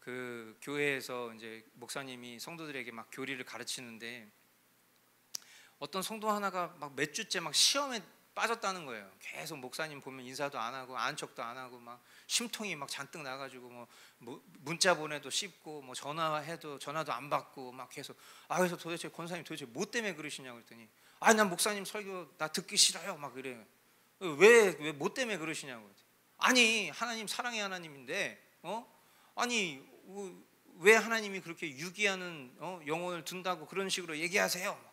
그 교회에서 이제 목사님이 성도들에게 막 교리를 가르치는데 어떤 성도 하나가 막 몇 주째 막 시험에 빠졌다는 거예요. 계속 목사님 보면 인사도 안 하고 아는 척도 안 하고 막 심통이 막 잔뜩 나가지고 뭐 문자 보내도 씹고 뭐 전화해도 전화도 안 받고 막 계속 그래서 도대체 권사님 도대체 뭐 때문에 그러시냐고 그랬더니 난 목사님 설교 나 듣기 싫어요 막 그래요. 왜 뭐 때문에 그러시냐고. 아니 하나님 사랑의 하나님인데 아니 왜 하나님이 그렇게 유기하는 영혼을 둔다고 그런 식으로 얘기하세요.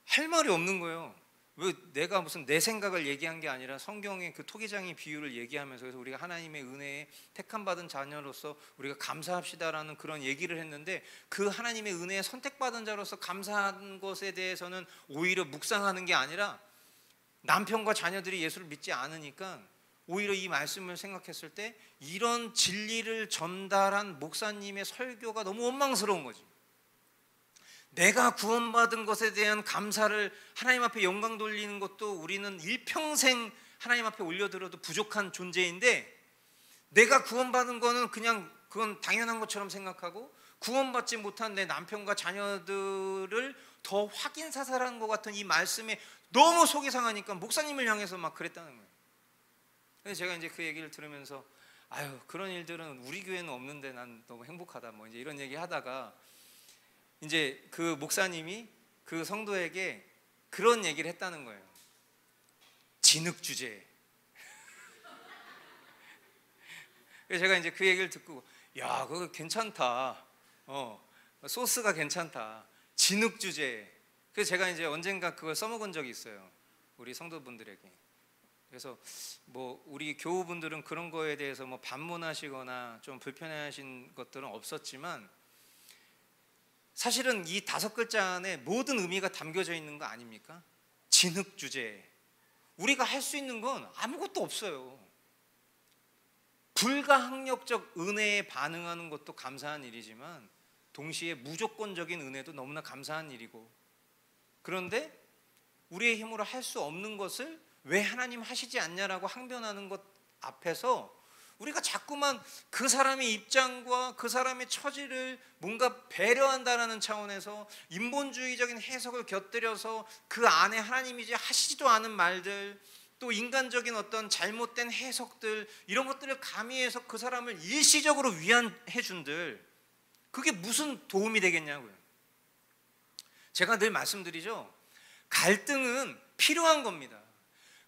할 말이 없는 거예요. 왜 내가 무슨 내 생각을 얘기한 게 아니라 성경의 그 토기장의 비유를 얘기하면서, 그래서 우리가 하나님의 은혜에 택함 받은 자녀로서 우리가 감사합시다라는 그런 얘기를 했는데, 그 하나님의 은혜에 선택받은 자로서 감사한 것에 대해서는 오히려 묵상하는 게 아니라 남편과 자녀들이 예수를 믿지 않으니까 오히려 이 말씀을 생각했을 때 이런 진리를 전달한 목사님의 설교가 너무 원망스러운 거지. 내가 구원받은 것에 대한 감사를 하나님 앞에 영광 돌리는 것도 우리는 일평생 하나님 앞에 올려드려도 부족한 존재인데, 내가 구원받은 거는 그냥 그건 당연한 것처럼 생각하고 구원받지 못한 내 남편과 자녀들을 더 확인사살한 것 같은 이 말씀에 너무 속이 상하니까 목사님을 향해서 막 그랬다는 거예요. 그래서 제가 이제 그 얘기를 들으면서 아유, 그런 일들은 우리 교회는 없는데 난 너무 행복하다, 뭐 이제 이런 얘기 하다가 이제 그 목사님이 그 성도에게 그런 얘기를 했다는 거예요. 진흙 주제. 그래서 제가 이제 그 얘기를 듣고, 야, 그거 괜찮다. 소스가 괜찮다. 진흙 주제. 그래서 제가 이제 언젠가 그걸 써먹은 적이 있어요, 우리 성도분들에게. 그래서 뭐 우리 교우분들은 그런 거에 대해서 뭐 반문하시거나 좀 불편해하신 것들은 없었지만, 사실은 이 5글자 안에 모든 의미가 담겨져 있는 거 아닙니까? 진흙 주제. 우리가 할 수 있는 건 아무것도 없어요. 불가항력적 은혜에 반응하는 것도 감사한 일이지만 동시에 무조건적인 은혜도 너무나 감사한 일이고, 그런데 우리의 힘으로 할 수 없는 것을 왜 하나님 하시지 않냐라고 항변하는 것 앞에서 우리가 자꾸만 그 사람의 입장과 그 사람의 처지를 뭔가 배려한다는 차원에서 인본주의적인 해석을 곁들여서 그 안에 하나님이 이제 하시지도 않은 말들, 또 인간적인 어떤 잘못된 해석들, 이런 것들을 가미해서 그 사람을 일시적으로 위안해 준들, 그게 무슨 도움이 되겠냐고요. 제가 늘 말씀드리죠. 갈등은 필요한 겁니다.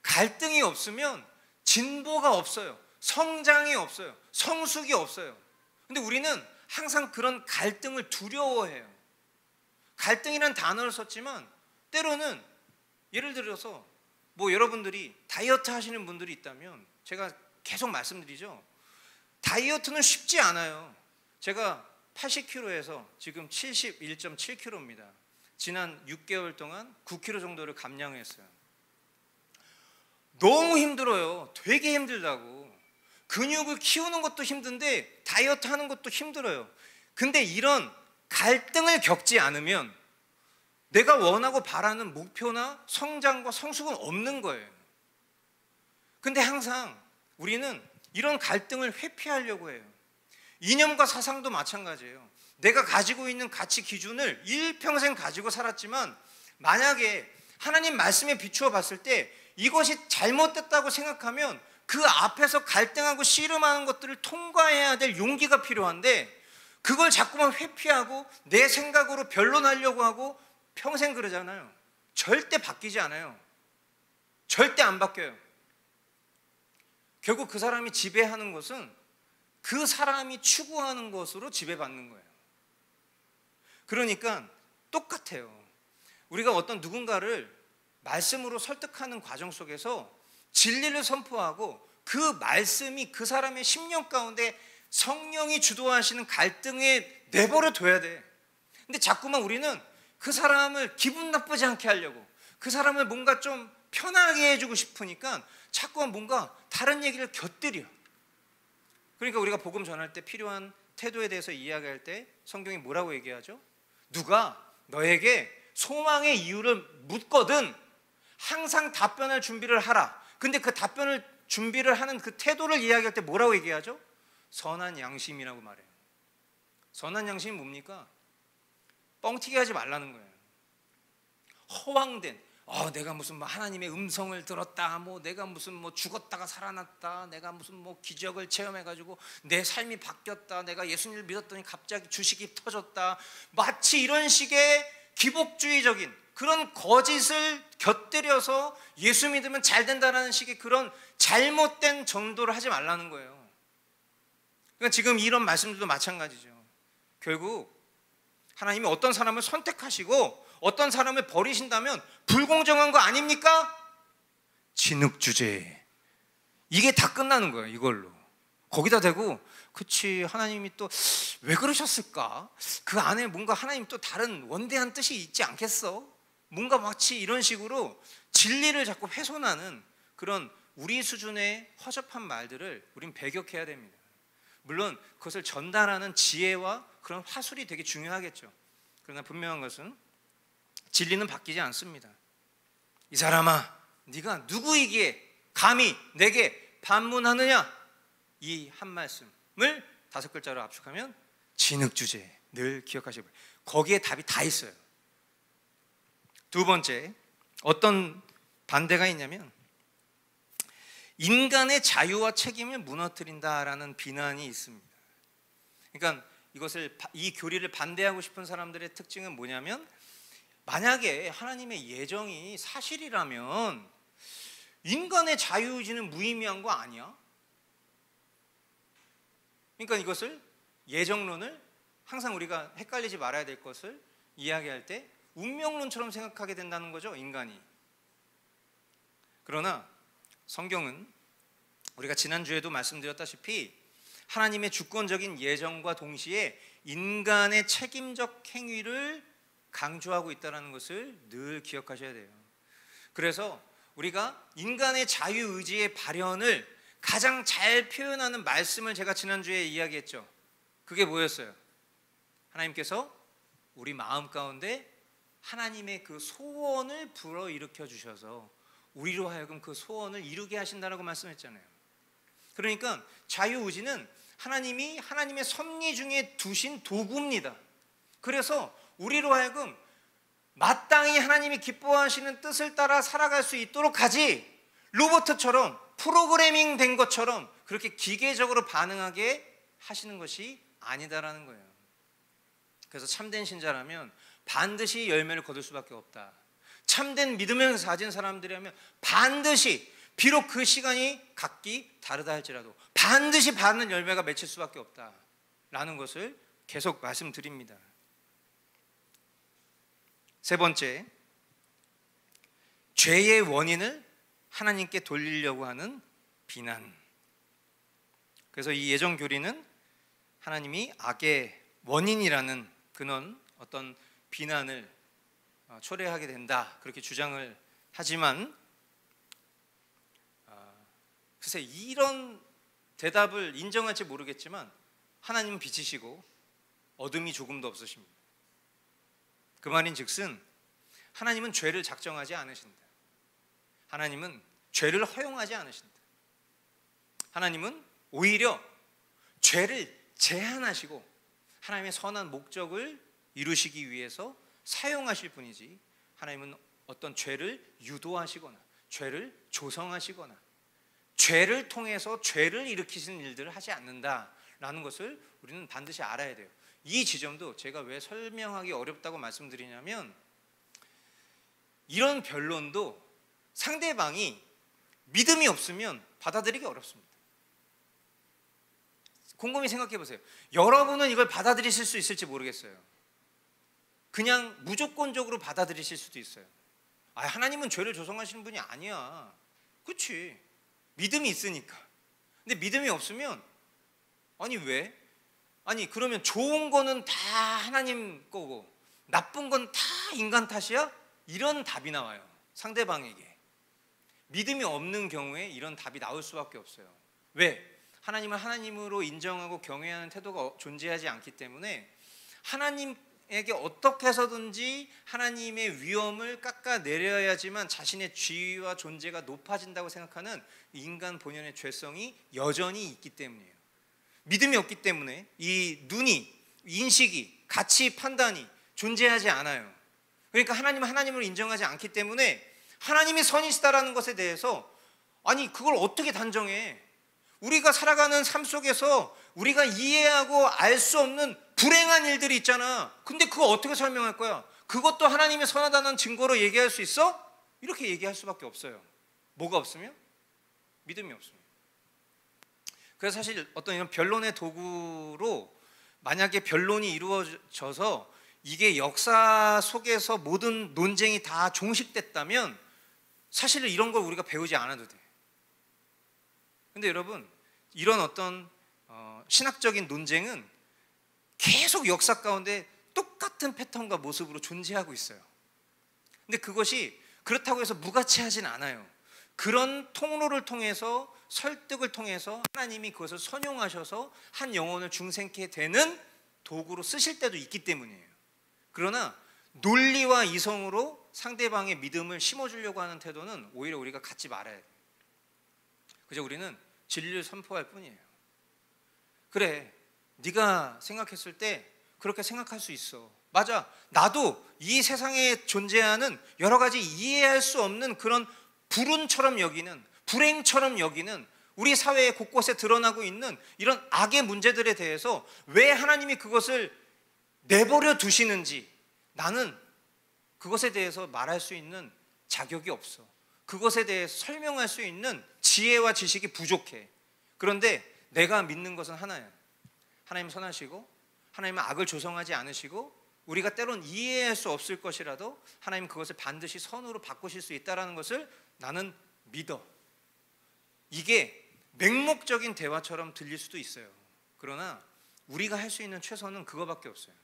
갈등이 없으면 진보가 없어요. 성장이 없어요. 성숙이 없어요. 근데 우리는 항상 그런 갈등을 두려워해요. 갈등이라는 단어를 썼지만 때로는, 예를 들어서 뭐 여러분들이 다이어트 하시는 분들이 있다면 제가 계속 말씀드리죠. 다이어트는 쉽지 않아요. 제가 80kg에서 지금 71.7kg입니다. 지난 6개월 동안 9kg 정도를 감량했어요. 너무 힘들어요. 되게 힘들다고. 근육을 키우는 것도 힘든데 다이어트 하는 것도 힘들어요. 근데 이런 갈등을 겪지 않으면 내가 원하고 바라는 목표나 성장과 성숙은 없는 거예요. 근데 항상 우리는 이런 갈등을 회피하려고 해요. 이념과 사상도 마찬가지예요. 내가 가지고 있는 가치 기준을 일평생 가지고 살았지만 만약에 하나님 말씀에 비추어 봤을 때 이것이 잘못됐다고 생각하면 그 앞에서 갈등하고 씨름하는 것들을 통과해야 될 용기가 필요한데, 그걸 자꾸만 회피하고 내 생각으로 변론하려고 하고 평생 그러잖아요. 절대 바뀌지 않아요. 절대 안 바뀌어요. 결국 그 사람이 지배하는 것은 그 사람이 추구하는 것으로 지배받는 거예요. 그러니까 똑같아요. 우리가 어떤 누군가를 말씀으로 설득하는 과정 속에서 진리를 선포하고 그 말씀이 그 사람의 심령 가운데 성령이 주도하시는 갈등에 내버려 둬야 돼. 근데 자꾸만 우리는 그 사람을 기분 나쁘지 않게 하려고, 그 사람을 뭔가 좀 편하게 해주고 싶으니까 자꾸만 뭔가 다른 얘기를 곁들여. 그러니까 우리가 복음 전할 때 필요한 태도에 대해서 이야기할 때 성경이 뭐라고 얘기하죠? 누가 너에게 소망의 이유를 묻거든 항상 답변할 준비를 하라. 근데 그 답변을 준비를 하는 그 태도를 이야기할 때 뭐라고 얘기하죠? 선한 양심이라고 말해요. 선한 양심이 뭡니까? 뻥튀기 하지 말라는 거예요. 허황된, 내가 무슨 뭐 하나님의 음성을 들었다, 뭐 내가 무슨 뭐 죽었다가 살아났다, 내가 무슨 뭐 기적을 체험해가지고 내 삶이 바뀌었다, 내가 예수님을 믿었더니 갑자기 주식이 터졌다, 마치 이런 식의 기복주의적인 그런 거짓을 곁들여서 예수 믿으면 잘 된다는 식의 그런 잘못된 전도를 하지 말라는 거예요. 그러니까 지금 이런 말씀들도 마찬가지죠. 결국 하나님이 어떤 사람을 선택하시고 어떤 사람을 버리신다면 불공정한 거 아닙니까? 진흙주제. 이게 다 끝나는 거예요. 이걸로. 거기다 대고 그치, 하나님이 또 왜 그러셨을까? 그 안에 뭔가 하나님 또 다른 원대한 뜻이 있지 않겠어? 뭔가 마치 이런 식으로 진리를 자꾸 훼손하는 그런 우리 수준의 허접한 말들을 우린 배격해야 됩니다. 물론 그것을 전달하는 지혜와 그런 화술이 되게 중요하겠죠. 그러나 분명한 것은 진리는 바뀌지 않습니다. 이 사람아, 네가 누구이기에 감히 내게 반문하느냐? 이 한 말씀을 5글자로 압축하면 진흙주제. 늘 기억하시고, 거기에 답이 다 있어요. 두 번째, 어떤 반대가 있냐면 인간의 자유와 책임을 무너뜨린다라는 비난이 있습니다. 그러니까 이 교리를 반대하고 싶은 사람들의 특징은 뭐냐면, 만약에 하나님의 예정이 사실이라면 인간의 자유의지는 무의미한 거 아니야? 그러니까 이것을, 예정론을 항상 우리가 헷갈리지 말아야 될 것을 이야기할 때 운명론처럼 생각하게 된다는 거죠, 인간이. 그러나 성경은 우리가 지난주에도 말씀드렸다시피 하나님의 주권적인 예정과 동시에 인간의 책임적 행위를 강조하고 있다는 것을 늘 기억하셔야 돼요. 그래서 우리가 인간의 자유의지의 발현을 가장 잘 표현하는 말씀을 제가 지난주에 이야기했죠. 그게 뭐였어요? 하나님께서 우리 마음 가운데 하나님의 그 소원을 불어일으켜 주셔서 우리로 하여금 그 소원을 이루게 하신다라고 말씀했잖아요. 그러니까 자유의지는 하나님이 하나님의 섭리 중에 두신 도구입니다. 그래서 우리로 하여금 마땅히 하나님이 기뻐하시는 뜻을 따라 살아갈 수 있도록 하지, 로봇처럼 프로그래밍 된 것처럼 그렇게 기계적으로 반응하게 하시는 것이 아니다라는 거예요. 그래서 참된 신자라면 반드시 열매를 거둘 수밖에 없다. 참된 믿음을 가진 사람들이라면 반드시, 비록 그 시간이 각기 다르다 할지라도 반드시 받는 열매가 맺힐 수밖에 없다라는 것을 계속 말씀드립니다. 세 번째, 죄의 원인을 하나님께 돌리려고 하는 비난. 그래서 이 예정 교리는 하나님이 악의 원인이라는 그런 어떤 비난을 초래하게 된다, 그렇게 주장을 하지만 글쎄 이런 대답을 인정할지 모르겠지만 하나님은 빛이시고 어둠이 조금도 없으십니다. 그 말인즉슨 하나님은 죄를 작정하지 않으신다. 하나님은 죄를 허용하지 않으신다. 하나님은 오히려 죄를 제한하시고 하나님의 선한 목적을 이루시기 위해서 사용하실 뿐이지, 하나님은 어떤 죄를 유도하시거나 죄를 조성하시거나 죄를 통해서 죄를 일으키시는 일들을 하지 않는다라는 것을 우리는 반드시 알아야 돼요. 이 지점도 제가 왜 설명하기 어렵다고 말씀드리냐면, 이런 변론도 상대방이 믿음이 없으면 받아들이기 어렵습니다. 곰곰이 생각해 보세요. 여러분은 이걸 받아들이실 수 있을지 모르겠어요. 그냥 무조건적으로 받아들이실 수도 있어요. 하나님은 죄를 조성하시는 분이 아니야. 그렇지, 믿음이 있으니까. 근데 믿음이 없으면 아니 왜? 아니 그러면 좋은 거는 다 하나님 거고 나쁜 건 다 인간 탓이야? 이런 답이 나와요, 상대방에게. 믿음이 없는 경우에 이런 답이 나올 수밖에 없어요. 왜? 하나님을 하나님으로 인정하고 경외하는 태도가 존재하지 않기 때문에 하나님에게 어떻게 해서든지 하나님의 위엄을 깎아내려야지만 자신의 지위와 존재가 높아진다고 생각하는 인간 본연의 죄성이 여전히 있기 때문이에요. 믿음이 없기 때문에 이 눈이, 인식이, 가치 판단이 존재하지 않아요. 그러니까 하나님을 하나님으로 인정하지 않기 때문에 하나님이 선이시다라는 것에 대해서 아니 그걸 어떻게 단정해? 우리가 살아가는 삶 속에서 우리가 이해하고 알 수 없는 불행한 일들이 있잖아. 근데 그거 어떻게 설명할 거야? 그것도 하나님의 선하다는 증거로 얘기할 수 있어? 이렇게 얘기할 수밖에 없어요. 뭐가 없으면? 믿음이 없으면. 그래서 사실 어떤 이런 변론의 도구로 만약에 변론이 이루어져서 이게 역사 속에서 모든 논쟁이 다 종식됐다면 사실은 이런 걸 우리가 배우지 않아도 돼. 근데 여러분, 이런 어떤 신학적인 논쟁은 계속 역사 가운데 똑같은 패턴과 모습으로 존재하고 있어요. 근데 그것이 그렇다고 해서 무가치하진 않아요. 그런 통로를 통해서, 설득을 통해서 하나님이 그것을 선용하셔서 한 영혼을 중생케 되는 도구로 쓰실 때도 있기 때문이에요. 그러나 논리와 이성으로 상대방의 믿음을 심어주려고 하는 태도는 오히려 우리가 갖지 말아야 돼요. 그저 우리는 진리를 선포할 뿐이에요. 그래, 네가 생각했을 때 그렇게 생각할 수 있어. 맞아, 나도 이 세상에 존재하는 여러 가지 이해할 수 없는 그런 불운처럼 여기는, 불행처럼 여기는, 우리 사회에 곳곳에 드러나고 있는 이런 악의 문제들에 대해서 왜 하나님이 그것을 내버려 두시는지 나는 그것에 대해서 말할 수 있는 자격이 없어. 그것에 대해서 설명할 수 있는 지혜와 지식이 부족해. 그런데 내가 믿는 것은 하나야. 하나님은 선하시고 하나님은 악을 조성하지 않으시고 우리가 때론 이해할 수 없을 것이라도 하나님은 그것을 반드시 선으로 바꾸실 수 있다는 것을 나는 믿어. 이게 맹목적인 대화처럼 들릴 수도 있어요. 그러나 우리가 할 수 있는 최선은 그거밖에 없어요.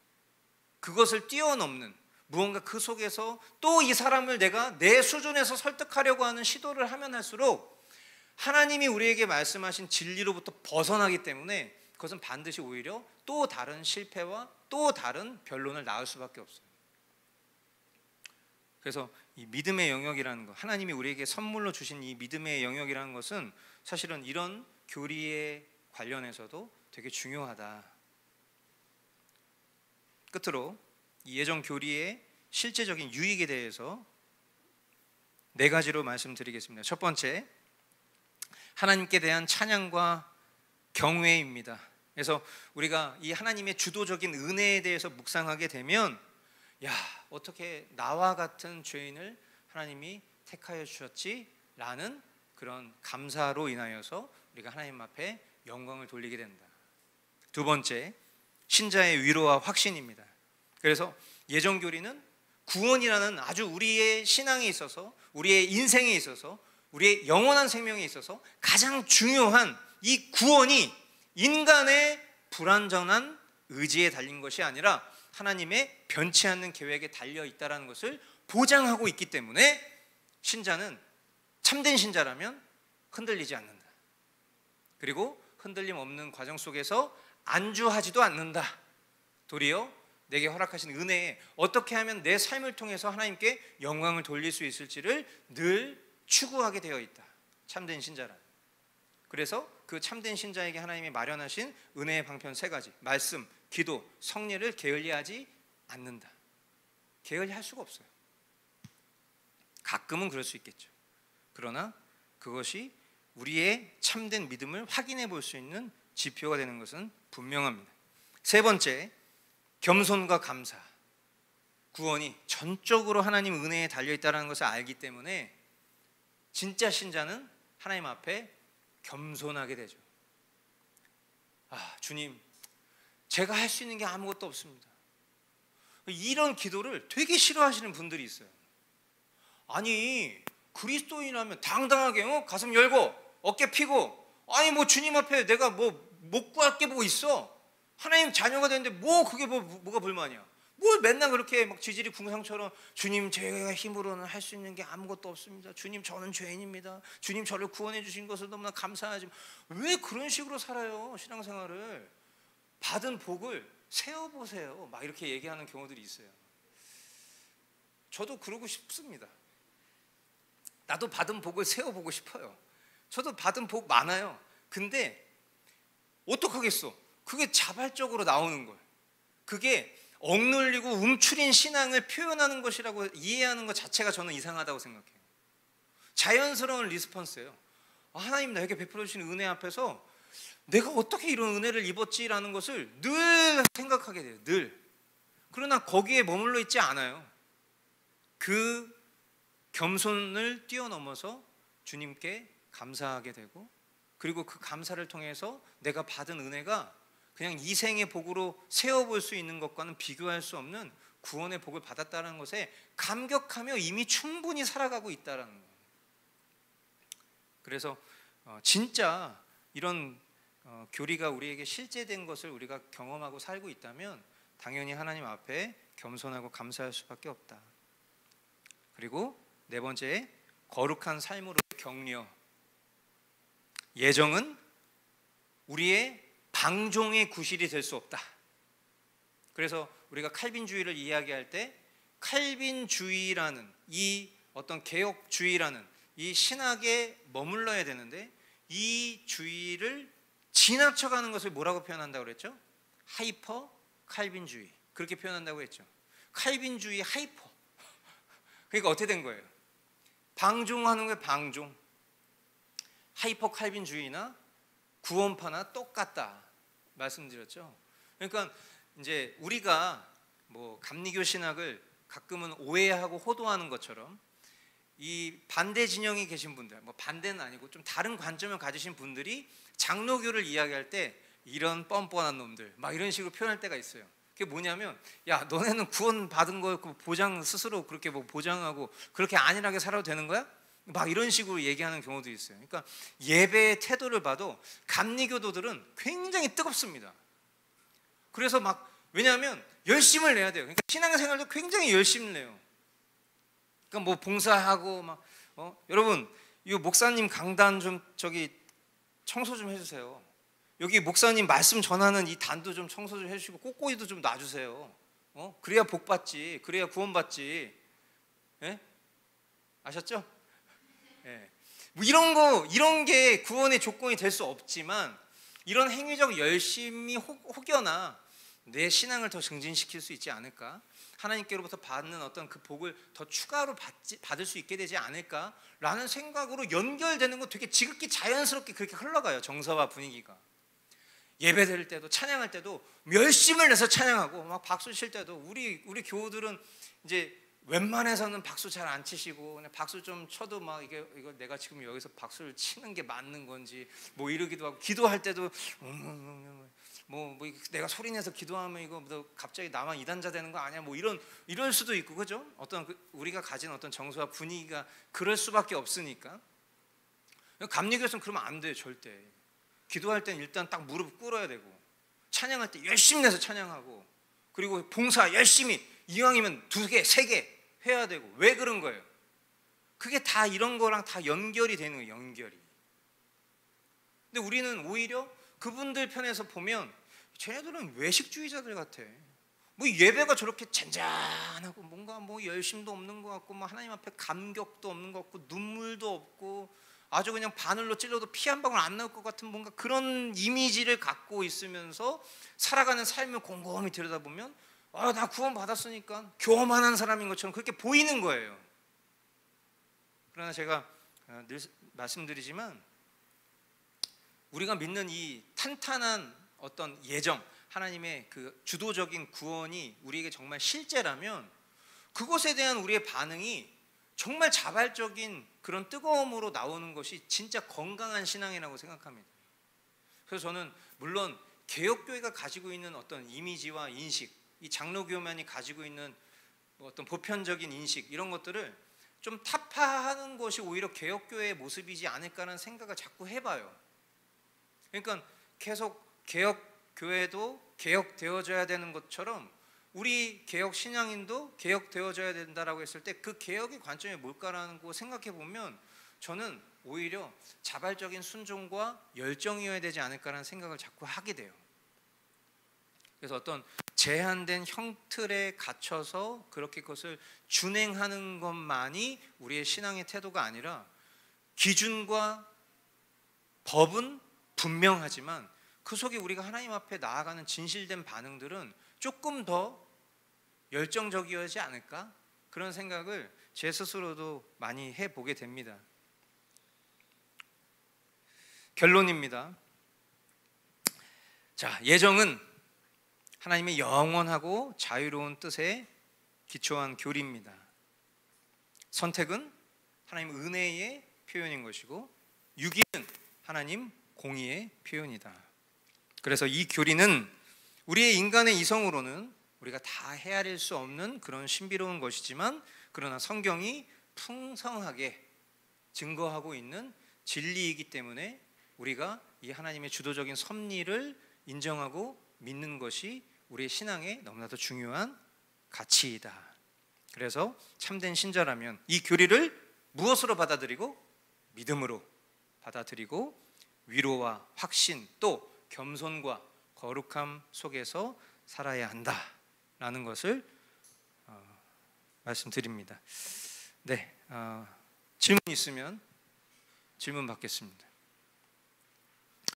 그것을 뛰어넘는 무언가 그 속에서 또 이 사람을 내가 내 수준에서 설득하려고 하는 시도를 하면 할수록 하나님이 우리에게 말씀하신 진리로부터 벗어나기 때문에 그것은 반드시 오히려 또 다른 실패와 또 다른 변론을 낳을 수밖에 없어요. 그래서 이 믿음의 영역이라는 것, 하나님이 우리에게 선물로 주신 이 믿음의 영역이라는 것은 사실은 이런 교리에 관련해서도 되게 중요하다. 끝으로 이 예정 교리의 실제적인 유익에 대해서 4가지로 말씀드리겠습니다. 첫 번째, 하나님께 대한 찬양과 경외입니다. 그래서 우리가 이 하나님의 주도적인 은혜에 대해서 묵상하게 되면, 야, 어떻게 나와 같은 죄인을 하나님이 택하여 주셨지? 라는 그런 감사로 인하여서 우리가 하나님 앞에 영광을 돌리게 된다. 두 번째, 신자의 위로와 확신입니다. 그래서 예정교리는 구원이라는 아주 우리의 신앙에 있어서, 우리의 인생에 있어서, 우리의 영원한 생명에 있어서 가장 중요한 이 구원이 인간의 불완전한 의지에 달린 것이 아니라 하나님의 변치 않는 계획에 달려 있다는 것을 보장하고 있기 때문에 신자는, 참된 신자라면 흔들리지 않는다. 그리고 흔들림 없는 과정 속에서 안주하지도 않는다. 도리어 내게 허락하신 은혜에 어떻게 하면 내 삶을 통해서 하나님께 영광을 돌릴 수 있을지를 늘 추구하게 되어 있다. 참된 신자라. 그래서 그 참된 신자에게 하나님이 마련하신 은혜의 방편 3가지, 말씀, 기도, 성례를 게을리하지 않는다. 게을리할 수가 없어요. 가끔은 그럴 수 있겠죠. 그러나 그것이 우리의 참된 믿음을 확인해 볼 수 있는 지표가 되는 것은 분명합니다. 세 번째, 겸손과 감사. 구원이 전적으로 하나님 은혜에 달려있다는 것을 알기 때문에 진짜 신자는 하나님 앞에 겸손하게 되죠. 주님, 제가 할 수 있는 게 아무것도 없습니다. 이런 기도를 되게 싫어하시는 분들이 있어요. 아니, 그리스도인이라면 당당하게 가슴 열고 어깨 펴고, 아니 뭐 주님 앞에 내가 뭐 못 구할 게 뭐 있어? 하나님 자녀가 되는데 뭐 그게 뭐가 불만이야? 뭘 맨날 그렇게 막 지질이 궁상처럼, 주님 제가 힘으로는 할 수 있는 게 아무것도 없습니다. 주님 저는 죄인입니다. 주님 저를 구원해 주신 것을 너무나 감사하지만, 왜 그런 식으로 살아요? 신앙생활을 받은 복을 세어보세요. 막 이렇게 얘기하는 경우들이 있어요. 저도 그러고 싶습니다. 나도 받은 복을 세어보고 싶어요. 저도 받은 복 많아요. 근데 어떡하겠어? 그게 자발적으로 나오는 거예요. 그게 억눌리고 움츠린 신앙을 표현하는 것이라고 이해하는 것 자체가 저는 이상하다고 생각해요. 자연스러운 리스폰스예요. 하나님 나에게 베풀어 주신 은혜 앞에서 내가 어떻게 이런 은혜를 입었지라는 것을 늘 생각하게 돼요. 늘. 그러나 거기에 머물러 있지 않아요. 그 겸손을 뛰어넘어서 주님께 감사하게 되고, 그리고 그 감사를 통해서 내가 받은 은혜가 그냥 이 생의 복으로 세어볼 수 있는 것과는 비교할 수 없는 구원의 복을 받았다는 것에 감격하며 이미 충분히 살아가고 있다라는 거예요. 그래서 진짜 이런 교리가 우리에게 실제된 것을 우리가 경험하고 살고 있다면 당연히 하나님 앞에 겸손하고 감사할 수밖에 없다. 그리고 네 번째, 거룩한 삶으로의 격려. 예정은 우리의 방종의 구실이 될 수 없다. 그래서 우리가 칼빈주의를 이야기할 때 칼빈주의라는 이 어떤 개혁주의라는 이 신학에 머물러야 되는데 이 주의를 지나쳐가는 것을 뭐라고 표현한다고 그랬죠? 하이퍼 칼빈주의. 그렇게 표현한다고 했죠. 칼빈주의 하이퍼. 그러니까 어떻게 된 거예요? 방종하는 게 방종. 하이퍼 칼빈주의나 구원파나 똑같다 말씀드렸죠. 그러니까 이제 우리가 뭐 감리교 신학을 가끔은 오해하고 호도하는 것처럼 이 반대 진영에 계신 분들, 뭐 반대는 아니고 좀 다른 관점을 가지신 분들이 장로교를 이야기할 때 이런 뻔뻔한 놈들 막 이런 식으로 표현할 때가 있어요. 그게 뭐냐면, 야 너네는 구원 받은 거 보장 스스로 그렇게 뭐 보장하고 그렇게 안일하게 살아도 되는 거야? 막 이런 식으로 얘기하는 경우도 있어요. 그러니까 예배의 태도를 봐도 감리교도들은 굉장히 뜨겁습니다. 그래서 막 왜냐하면 열심을 내야 돼요. 그러니까 신앙생활도 굉장히 열심을 내요. 그러니까 뭐 봉사하고 막 여러분 이 목사님 강단 좀 저기 청소 좀 해주세요. 여기 목사님 말씀 전하는 이 단도 좀 청소 좀 해주시고 꽃꽂이도 좀 놔주세요. 그래야 복 받지. 그래야 구원 받지. 예? 아셨죠? 예. 뭐 이런 게 구원의 조건이 될 수 없지만 이런 행위적 열심이 혹여나 내 신앙을 더 증진시킬 수 있지 않을까? 하나님께로부터 받는 어떤 그 복을 더 추가로 받을 수 있게 되지 않을까라는 생각으로 연결되는 거 되게 지극히 자연스럽게 그렇게 흘러가요. 정서와 분위기가. 예배 드릴 때도 찬양할 때도 열심을 내서 찬양하고 막 박수 칠 때도 우리 교우들은 이제 웬만해서는 박수 잘 안 치시고 그냥 박수 좀 쳐도 막 이거 내가 지금 여기서 박수를 치는 게 맞는 건지 뭐 이러기도 하고 기도할 때도 뭐 내가 소리 내서 기도하면 이거 갑자기 나만 이단자 되는 거 아니야? 뭐 이럴 수도 있고 그죠? 어떤 우리가 가진 어떤 정서와 분위기가 그럴 수밖에 없으니까. 감리교에서는 그러면 안 돼요, 절대. 기도할 때는 일단 딱 무릎 꿇어야 되고 찬양할 때 열심히 내서 찬양하고 그리고 봉사 열심히 이왕이면 2개, 3개 해야 되고. 왜 그런 거예요? 그게 다 이런 거랑 다 연결이 되는 거예요, 연결이. 근데 우리는 오히려 그분들 편에서 보면 쟤네들은 외식주의자들 같아. 뭐 예배가 저렇게 잔잔하고 뭔가 뭐 열심도 없는 것 같고 뭐 하나님 앞에 감격도 없는 것 같고 눈물도 없고 아주 그냥 바늘로 찔러도 피 한 방울 안 나올 것 같은 뭔가 그런 이미지를 갖고 있으면서 살아가는 삶을 곰곰이 들여다보면 나 구원 받았으니까 교만한 사람인 것처럼 그렇게 보이는 거예요. 그러나 제가 늘 말씀드리지만 우리가 믿는 이 탄탄한 어떤 예정, 하나님의 그 주도적인 구원이 우리에게 정말 실제라면 그것에 대한 우리의 반응이 정말 자발적인 그런 뜨거움으로 나오는 것이 진짜 건강한 신앙이라고 생각합니다. 그래서 저는 물론 개혁교회가 가지고 있는 어떤 이미지와 인식, 이 장로교만이 가지고 있는 어떤 보편적인 인식 이런 것들을 좀 타파하는 것이 오히려 개혁교회의 모습이지 않을까라는 생각을 자꾸 해봐요. 그러니까 계속 개혁교회도 개혁되어져야 되는 것처럼 우리 개혁 신앙인도 개혁되어져야 된다라고 했을 때 그 개혁의 관점이 뭘까라는 거 생각해 보면 저는 오히려 자발적인 순종과 열정이어야 되지 않을까라는 생각을 자꾸 하게 돼요. 그래서 어떤 제한된 형틀에 갇혀서 그렇게 그것을 준행하는 것만이 우리의 신앙의 태도가 아니라 기준과 법은 분명하지만 그 속에 우리가 하나님 앞에 나아가는 진실된 반응들은 조금 더 열정적이어야지 않을까? 그런 생각을 제 스스로도 많이 해보게 됩니다. 결론입니다. 자, 예정은 하나님의 영원하고 자유로운 뜻에 기초한 교리입니다. 선택은 하나님 은혜의 표현인 것이고 유기는 하나님 공의의 표현이다. 그래서 이 교리는 우리의 인간의 이성으로는 우리가 다 헤아릴 수 없는 그런 신비로운 것이지만, 그러나 성경이 풍성하게 증거하고 있는 진리이기 때문에 우리가 이 하나님의 주도적인 섭리를 인정하고 믿는 것이 우리의 신앙에 너무나도 중요한 가치이다. 그래서 참된 신자라면 이 교리를 무엇으로 받아들이고? 믿음으로 받아들이고 위로와 확신 또 겸손과 거룩함 속에서 살아야 한다라는 것을 말씀드립니다. 네, 질문 있으면 질문 받겠습니다.